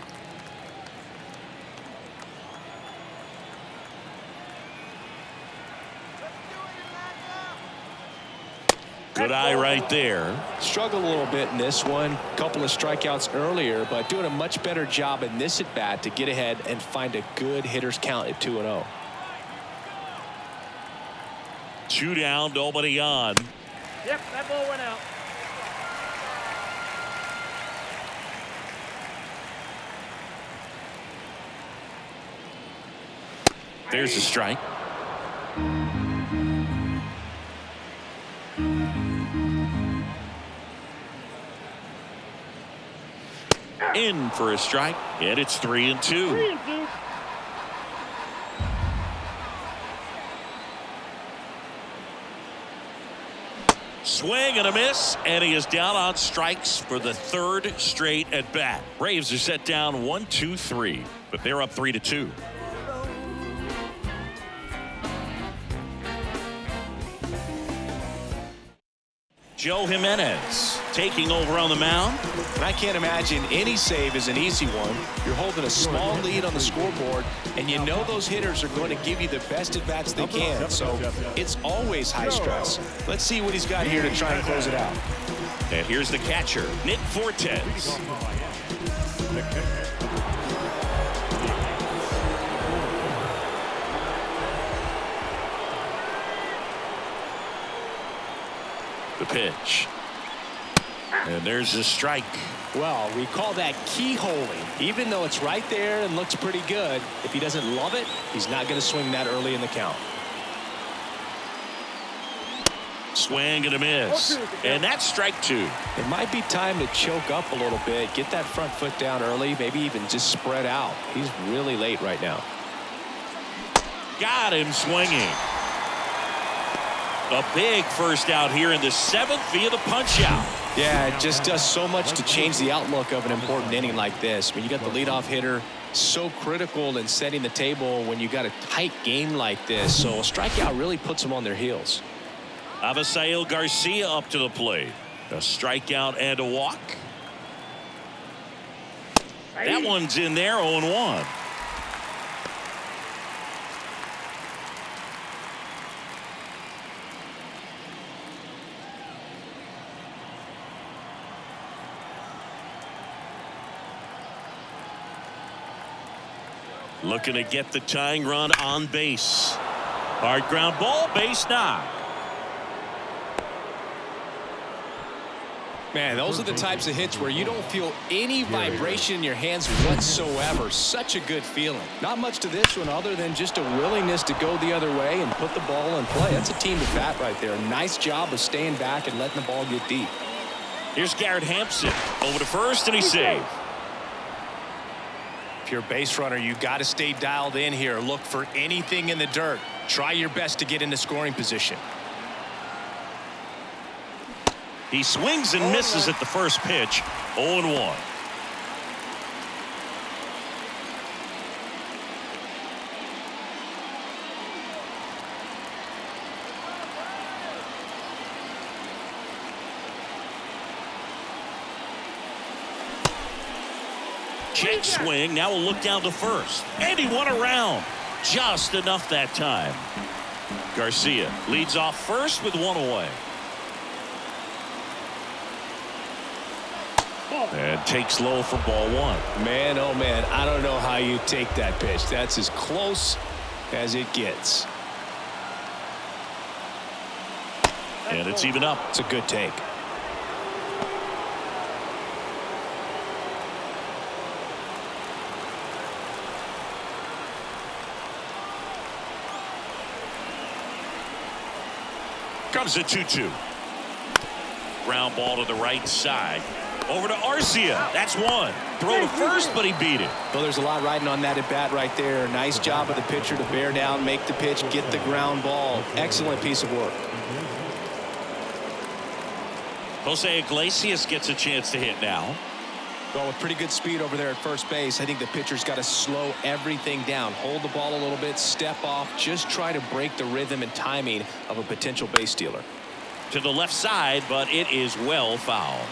Good eye right there. Struggled a little bit in this one. Couple of strikeouts earlier, but doing a much better job in this at bat to get ahead and find a good hitter's count at 2-0. 2 down, nobody on. Yep, that ball went out. There's a strike. In for a strike, and it's 3-2. 3-2. Swing and a miss, and he is down on strikes for the 3rd straight at bat. Braves are set down 1-2-3, but they're up 3-2. Joe Jimenez taking over on the mound. And I can't imagine any save is an easy one. You're holding a small lead on the scoreboard, and you know those hitters are going to give you the best at bats they can. So it's always high stress. Let's see what he's got here to try and close it out. And here's the catcher, Nick Fortes. The pitch. And there's a strike. Well, we call that keyholing. Even though it's right there and looks pretty good, if he doesn't love it, he's not going to swing that early in the count. Swing and a miss. And that's strike 2. It might be time to choke up a little bit, get that front foot down early, maybe even just spread out. He's really late right now. Got him swinging. A big first out here in the 7th via the punch out. Yeah, it just does so much to change the outlook of an important inning like this. When you got the leadoff hitter, so critical in setting the table when you got a tight game like this. So a strikeout really puts them on their heels. Avisail Garcia up to the plate. A strikeout and a walk. That one's in there, 0-1. Looking to get the tying run on base. Hard ground ball, base knock. Man, those are the types of hits where you don't feel any vibration in your hands whatsoever. Such a good feeling. Not much to this one other than just a willingness to go the other way and put the ball in play. That's a team at bat right there. Nice job of staying back and letting the ball get deep. Here's Garrett Hampson over to first, and he's saved. If you're a base runner, you got to stay dialed in here. Look for anything in the dirt. Try your best to get into scoring position. He swings and misses at the first pitch. 0-1. Check swing. Now we'll look down to first. And he won around. Just enough that time. Garcia leads off first with one away. And takes low for ball 1. Man, oh man, I don't know how you take that pitch. That's as close as it gets. And it's even up. It's a good take. Comes a 2-2. Ground ball to the right side. Over to Arcia. That's one. Throw to first, but he beat it. Well, there's a lot riding on that at bat right there. Nice job of the pitcher to bear down, make the pitch, get the ground ball. Excellent piece of work. Jose Iglesias gets a chance to hit now. Well, with pretty good speed over there at first base, I think the pitcher's got to slow everything down. Hold the ball a little bit, step off, just try to break the rhythm and timing of a potential base stealer. To the left side, but it is well fouled.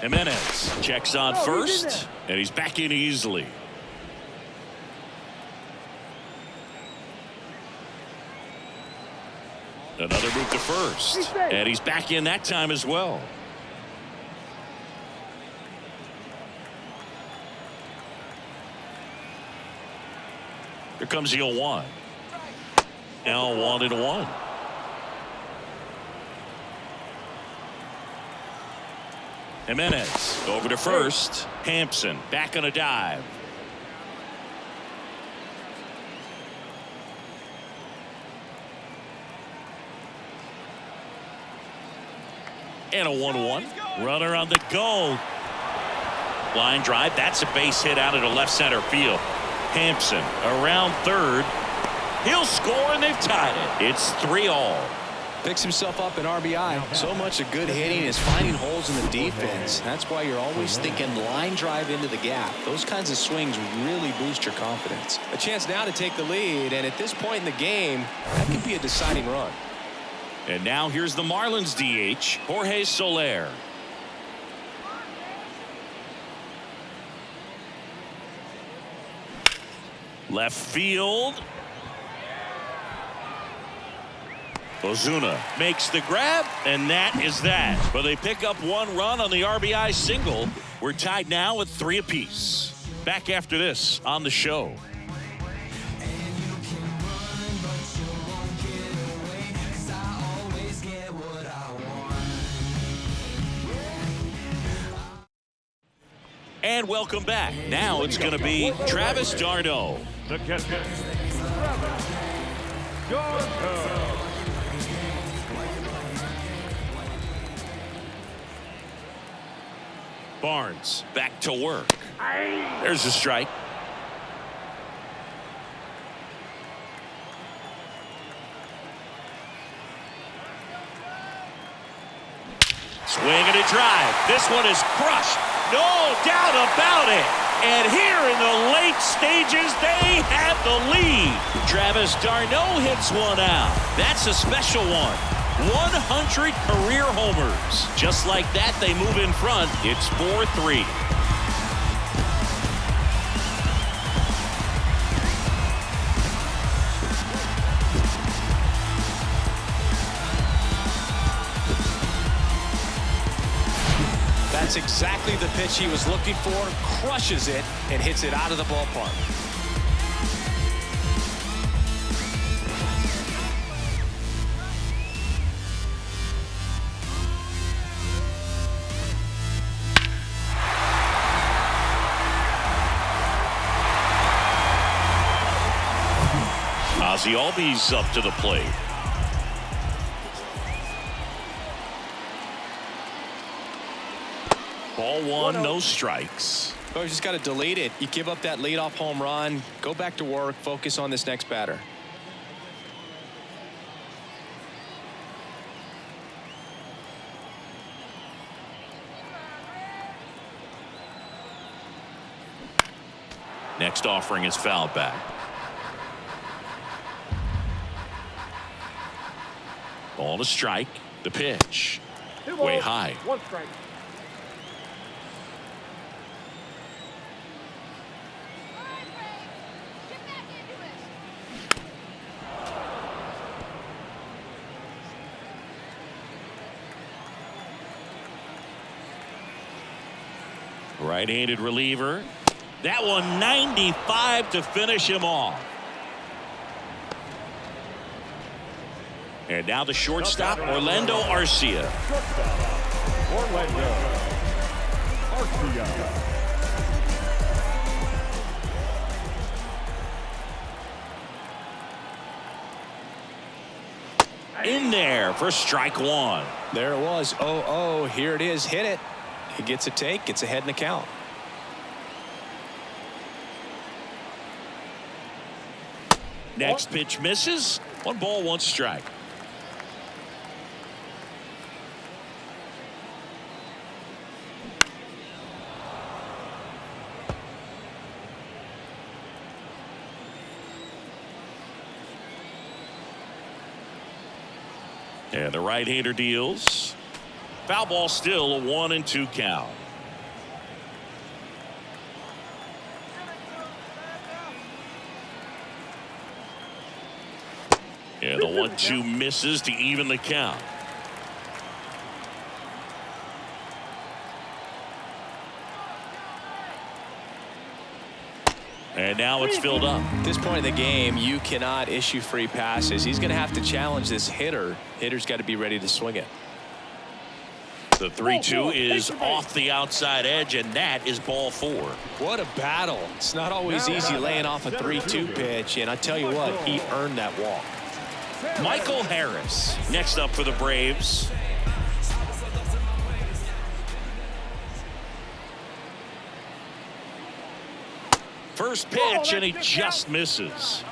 Jimenez checks on first, and he's back in easily. Another move to first. And he's back in that time as well. Here comes the 0-1. Now 1-1. Jimenez over to first. Hampson back on a dive. And a 1-1. Runner on the go. Line drive. That's a base hit out into left center field. Hampson around third. He'll score, and they've tied it. It's 3-all. Picks himself up an RBI. So much of good hitting is finding holes in the defense. That's why you're always thinking line drive into the gap. Those kinds of swings really boost your confidence. A chance now to take the lead, and at this point in the game, that could be a deciding run. And now here's the Marlins DH, Jorge Soler. Left field. Ozuna makes the grab, and that is that. But they pick up one run on the RBI single. We're tied now at 3 apiece. Back after this on the show. And welcome back. Now it's going to be Travis d'Arnaud. The catcher, Travis d'Arnaud. Barnes back to work. There's a strike. Swing and a drive. This one is crushed. No doubt about it. And here in the late stages, they have the lead. Travis d'Arnaud hits one out. That's a special one. 100 career homers. Just like that, they move in front. It's 4-3. That's exactly the pitch he was looking for. Crushes it and hits it out of the ballpark. Ozzie Albies up to the plate. Ball one, no strikes. Oh, you just got to delete it. You give up that leadoff home run. Go back to work. Focus on this next batter. Next offering is fouled back. Ball to strike. The pitch. Way high. 1 strike. Right-handed reliever. That one 95 to finish him off. And now the shortstop, Orlando Arcia. Shortstop, Orlando Arcia. In there for strike one. There it was. 0-0. Here it is. Hit it. He gets a take. Gets ahead in the count. Next pitch misses. 1 ball, 1 strike. And the right-hander deals. Foul ball, still a 1-2 count. And the 1-2 misses to even the count. And now it's filled up. At this point in the game, you cannot issue free passes. He's going to have to challenge this hitter. Hitter's got to be ready to swing it. The 3-2 is off the outside edge, and that is ball 4. What a battle. It's not always easy laying off a 3-2 pitch, and I tell you what, he earned that walk. Michael Harris next up for the Braves. First pitch, and he just misses.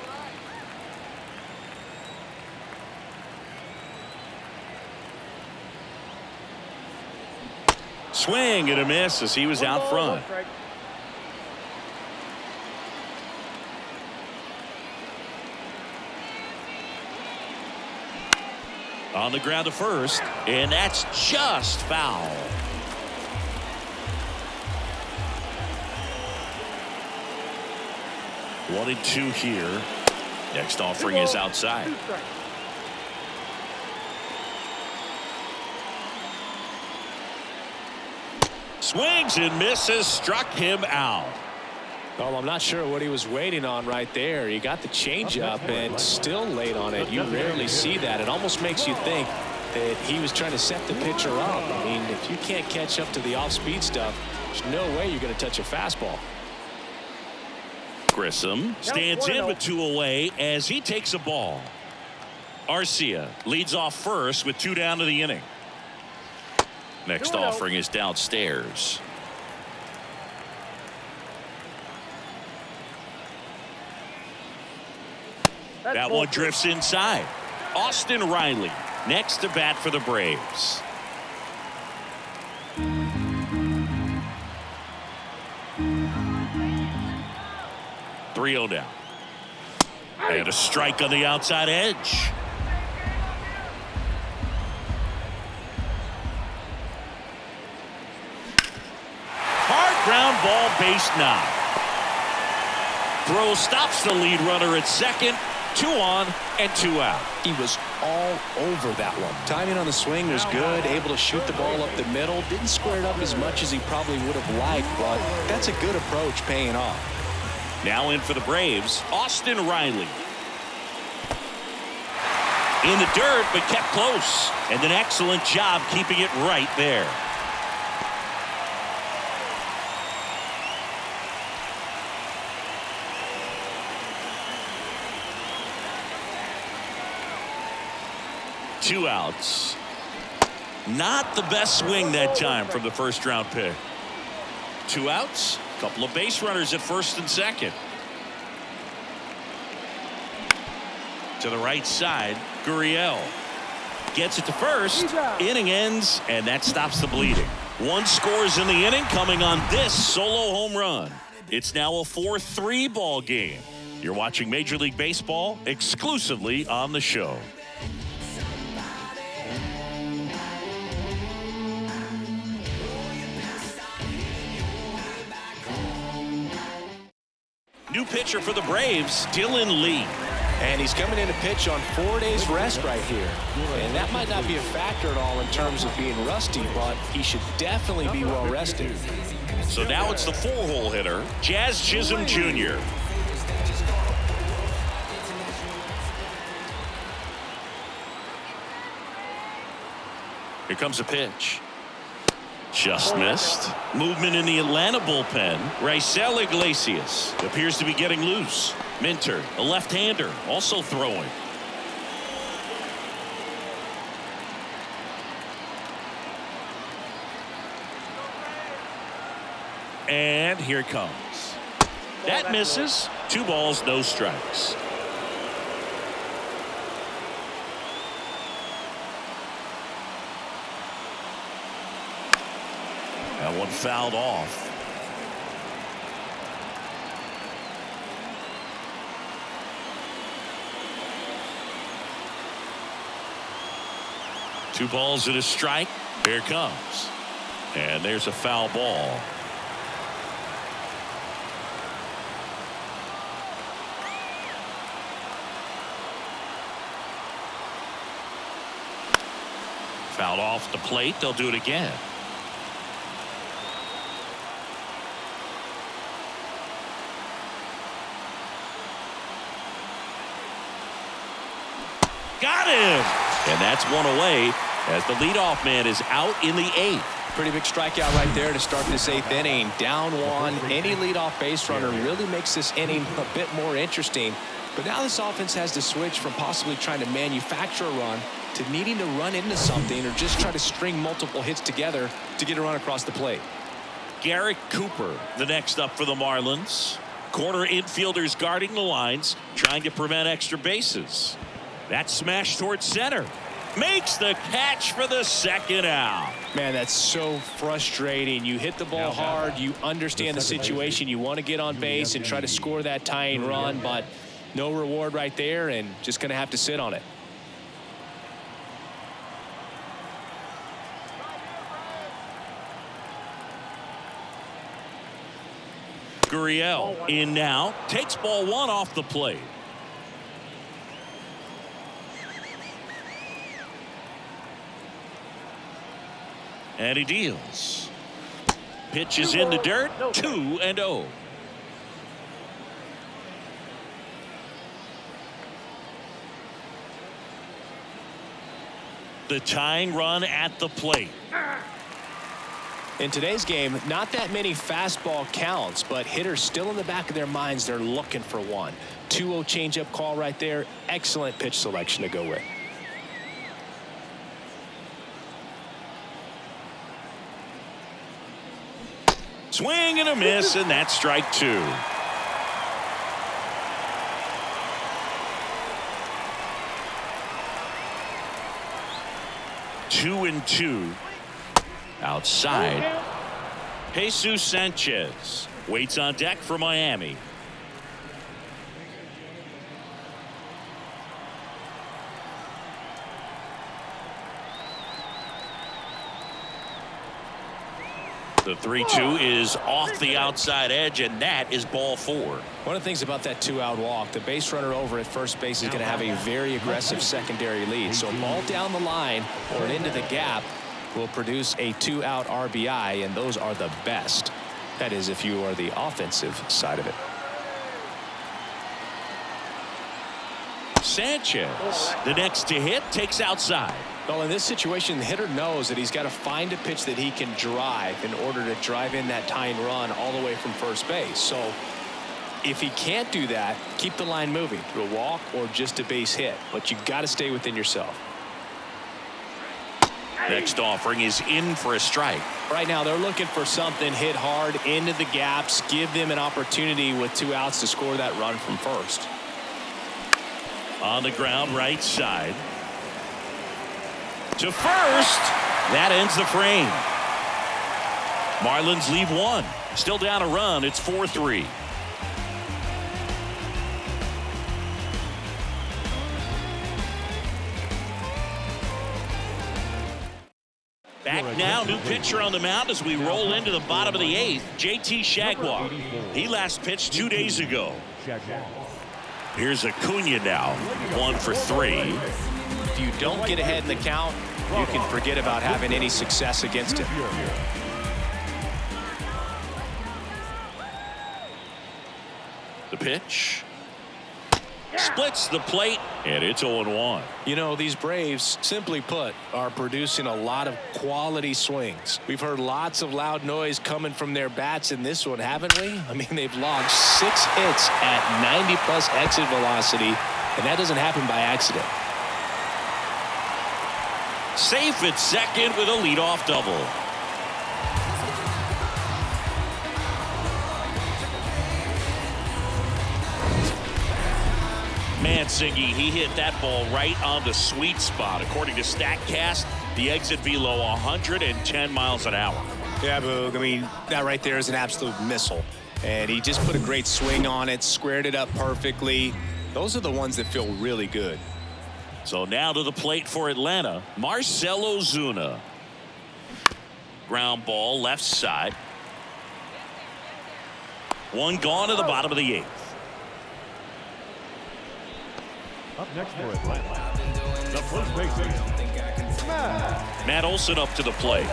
Swing and a miss as he was out front. On the ground to first, and that's just foul. One and two here. Next offering is outside. Swings and misses, struck him out. Well, I'm not sure what he was waiting on right there. He got the changeup and still late on it. You rarely see that. It almost makes you think that he was trying to set the pitcher up. I mean, if you can't catch up to the off-speed stuff, there's no way you're going to touch a fastball. Grissom stands in with 2 away as he takes a ball. Arcia leads off first with 2 down to the inning. Next offering is downstairs. That one drifts inside. Austin Riley next to bat for the Braves. .3-0 down. And a strike on the outside edge. Hard ground ball, base knock. Throw stops the lead runner at second. 2 on and 2 out. He was all over that one. Timing on the swing was good, able to shoot the ball up the middle. Didn't square it up as much as he probably would have liked, but that's a good approach paying off. Now in for the Braves, Austin Riley. In the dirt, but kept close. And an excellent job keeping it right there. Two outs. Not the best swing that time from the first round pick. 2 outs. Couple of base runners at first and second. To the right side, Gurriel gets it to first. Inning ends, and that stops the bleeding. 1 scores in the inning, coming on this solo home run. It's now a 4-3 ball game. You're watching Major League Baseball exclusively on the show. New pitcher for the Braves, Dylan Lee. And he's coming in to pitch on 4 days rest right here. And that might not be a factor at all in terms of being rusty, but he should definitely be well rested. So now it's the 4-hole hitter, Jazz Chisholm Jr. Here comes a pitch. Just missed. Movement in the Atlanta bullpen. Raisel Iglesias appears to be getting loose. Minter, a left-hander, also throwing. And here it comes. That misses. 2 balls, no strikes. That one fouled off. Two balls and a strike. Here it comes. And there's a foul ball. Fouled off the plate. They'll do it again. Got him! And that's one away as the leadoff man is out in the 8th. Pretty big strikeout right there to start this 8th inning. Down 1. Any leadoff base runner really makes this inning a bit more interesting. But now this offense has to switch from possibly trying to manufacture a run to needing to run into something or just try to string multiple hits together to get a run across the plate. Garrett Cooper, the next up for the Marlins. Corner infielders guarding the lines, trying to prevent extra bases. That smash towards center. Makes the catch for the second out. Man, that's so frustrating. You hit the ball hard. You understand the situation. You want to get on base and try to score that tying run, but no reward right there and just going to have to sit on it. Gurriel in now. Takes ball 1 off the plate. And he deals. Pitch is in the dirt. 2-0. The tying run at the plate. In today's game, not that many fastball counts, but hitters still in the back of their minds, they're looking for one. 2-0 changeup call right there. Excellent pitch selection to go with. Swing and a miss, and that's strike 2. Two and 2. Outside. Jesus Sanchez waits on deck for Miami. The 3-2 is off the outside edge, and that is ball 4. One of the things about that 2-out walk, the base runner over at first base is going to have a very aggressive secondary lead. So a ball down the line or into the gap will produce a 2-out RBI, and those are the best. That is, if you are the offensive side of it. Sanchez, the next to hit, takes outside. Well, in this situation, the hitter knows that he's got to find a pitch that he can drive in order to drive in that tying run all the way from first base. So if he can't do that, keep the line moving through a walk or just a base hit. But you've got to stay within yourself. Next offering is in for a strike. Right now, they're looking for something, hit hard into the gaps, give them an opportunity with 2 outs to score that run from first. On the ground, right side. To first. That ends the frame. Marlins leave 1. Still down a run. It's 4-3. Back now, new pitcher on the mound as we roll into the bottom of the 8th. JT Jaguar. He last pitched 2 days ago. Here's Acuna now. 1 for 3. If you don't get ahead in the count, you can forget about having any success against him. The pitch. Splits the plate, and it's 0-1. You know, these Braves, simply put, are producing a lot of quality swings. We've heard lots of loud noise coming from their bats in this one, haven't we? I mean, they've logged 6 hits at 90+ exit velocity, and that doesn't happen by accident. Safe at second with a leadoff double. Mansingi, he hit that ball right on the sweet spot. According to StatCast, the exit below 110 miles an hour. Yeah, Boog, I mean, that right there is an absolute missile. And he just put a great swing on it, squared it up perfectly. Those are the ones that feel really good. So now to the plate for Atlanta, Marcell Ozuna. Ground ball left side. 1 gone to the bottom of the 8th. Up next for Atlanta, the first baseman, Matt Olson up to the plate.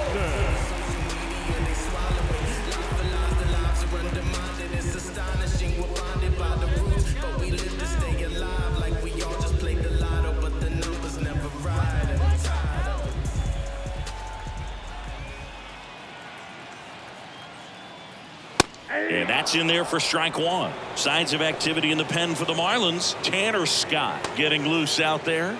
And that's in there for strike one. Signs of activity in the pen for the Marlins. Tanner Scott getting loose out there.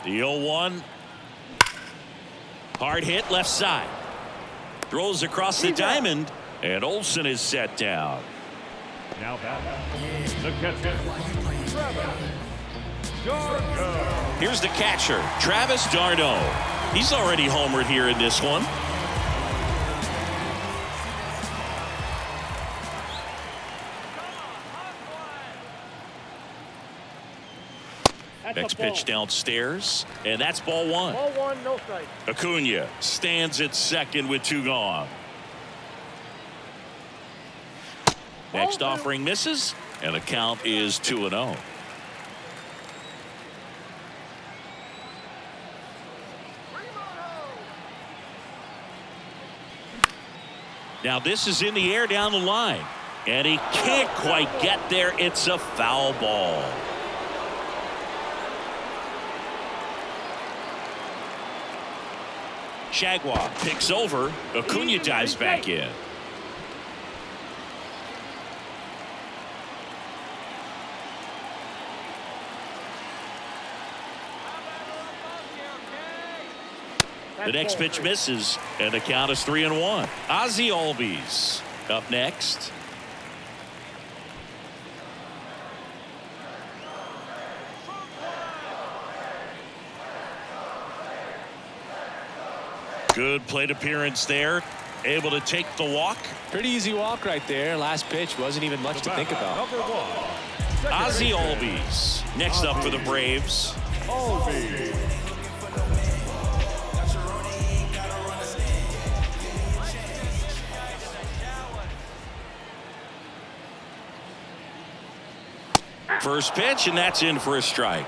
The 0-1. Hard hit left side. Throws across the diamond, and Olson is set down. Now back. The catcher, Travis d'Arnaud. Here's the catcher, Travis d'Arnaud. He's already homered here in this one. Next pitch downstairs, and that's ball one. Ball one, no strike. Acuna stands at second with two gone. Next offering misses, and the count is 2-0. Now this is in the air down the line, and he can't quite get there. It's a foul ball. Jaguar picks over. Acuna dives back in. The next pitch misses, and the count is 3-1. Ozzie Albies up next. Good plate appearance there. Able to take the walk. Pretty easy walk right there. Last pitch wasn't even much to think about. Number one. Ozzie Albies next up for the Braves. Albies. First pitch, and that's in for a strike.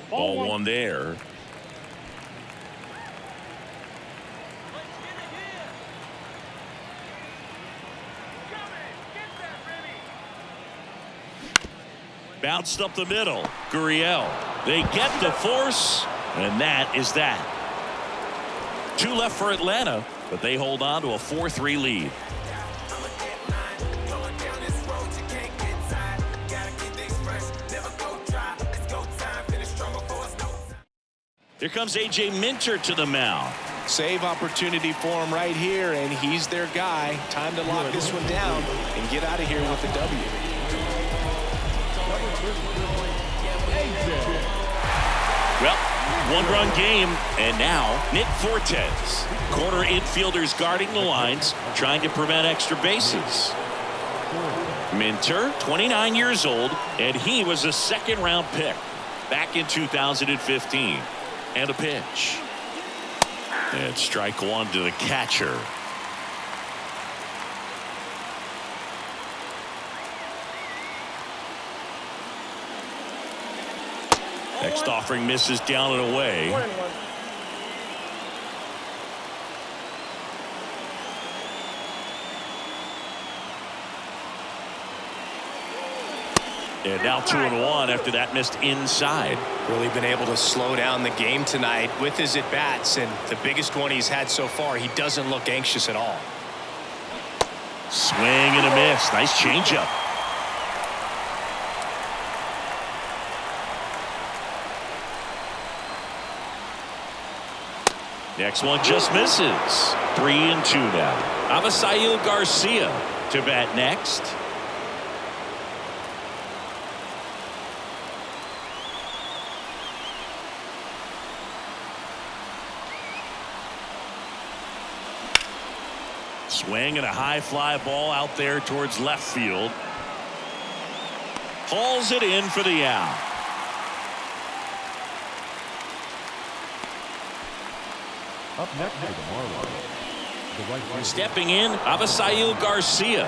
Ball one there. Bounced up the middle. Gurriel. They get the force, and that is that. Two left for Atlanta, but they hold on to a 4-3 lead. Here comes A.J. Minter to the mound. Save opportunity for him right here, and he's their guy. Time to lock this one down and get out of here with the W. AJ. Well, one-run game, and now Nick Fortes. Corner infielders guarding the lines, trying to prevent extra bases. Minter, 29 years old, and he was a second-round pick back in 2015. And a pitch. And strike one to the catcher. Next offering misses down and away. 1-1. And now 2-1 after that missed inside. Really been able to slow down the game tonight with his at-bats, and the biggest one he's had so far. He doesn't look anxious at all. Swing and a miss. Nice changeup. Next one just misses. 3-2 now. Avisail Garcia to bat next. Swing and a high fly ball out there towards left field. Hauls it in for the out. Up next for the Marlins, the right fielder. Stepping in, Avisail Garcia.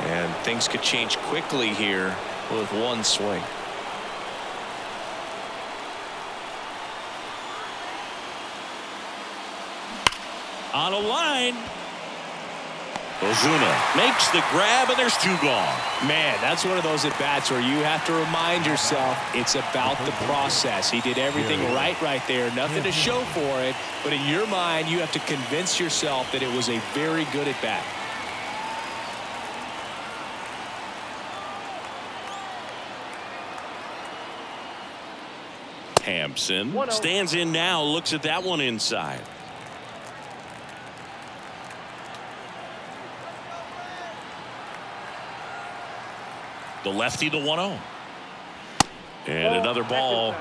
And things could change quickly here with one swing. On a line. Ozuna makes the grab, and there's 2 gone. Man, that's one of those at-bats where you have to remind yourself it's about the process. He did everything right there. Nothing to show for it. But in your mind, you have to convince yourself that it was a very good at-bat. Hampson stands in now, looks at that one inside. The lefty, the 1-0. And another ball.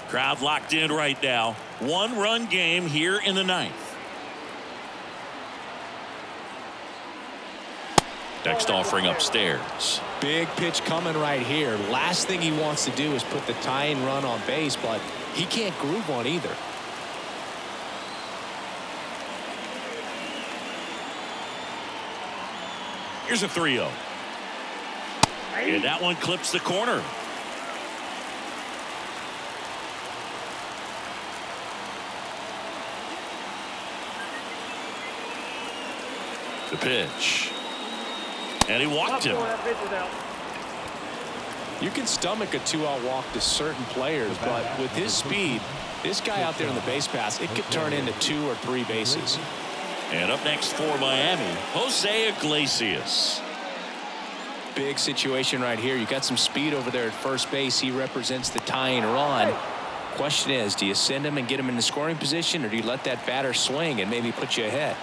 Crowd locked in right now. 1-run game here in the 9th. Next offering upstairs. Big pitch coming right here. Last thing he wants to do is put the tying run on base, but he can't groove one either. Here's a 3-0. And that one clips the corner. The pitch. And he walked him. You can stomach a 2-out walk to certain players, but with his speed, this guy out there in the base pass, it could turn into 2 or 3 bases. And up next for Miami, Jose Iglesias. Big situation right here. You got some speed over there at first base. He represents the tying run. Question is, do you send him and get him in the scoring position, or do you let that batter swing and maybe put you ahead?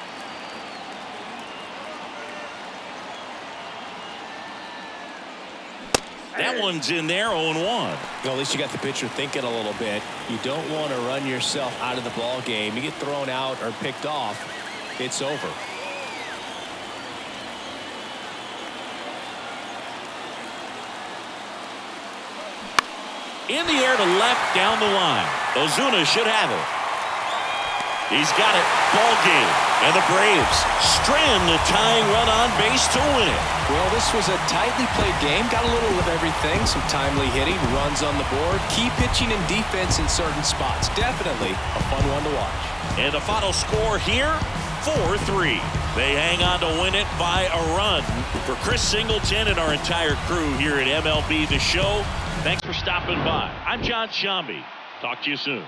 That one's in there, 0-1. Well, at least you got the pitcher thinking a little bit. You don't want to run yourself out of the ball game. You get thrown out or picked off, it's over. In the air to left, down the line. Ozuna should have it. He's got it. Ball game. And the Braves strand the tying run on base to win it. Well, this was a tightly played game. Got a little of everything. Some timely hitting, runs on the board, key pitching and defense in certain spots. Definitely a fun one to watch. And the final score here, 4-3. They hang on to win it by a run. For Chris Singleton and our entire crew here at MLB The Show, thanks for stopping by. I'm John Shambi. Talk to you soon.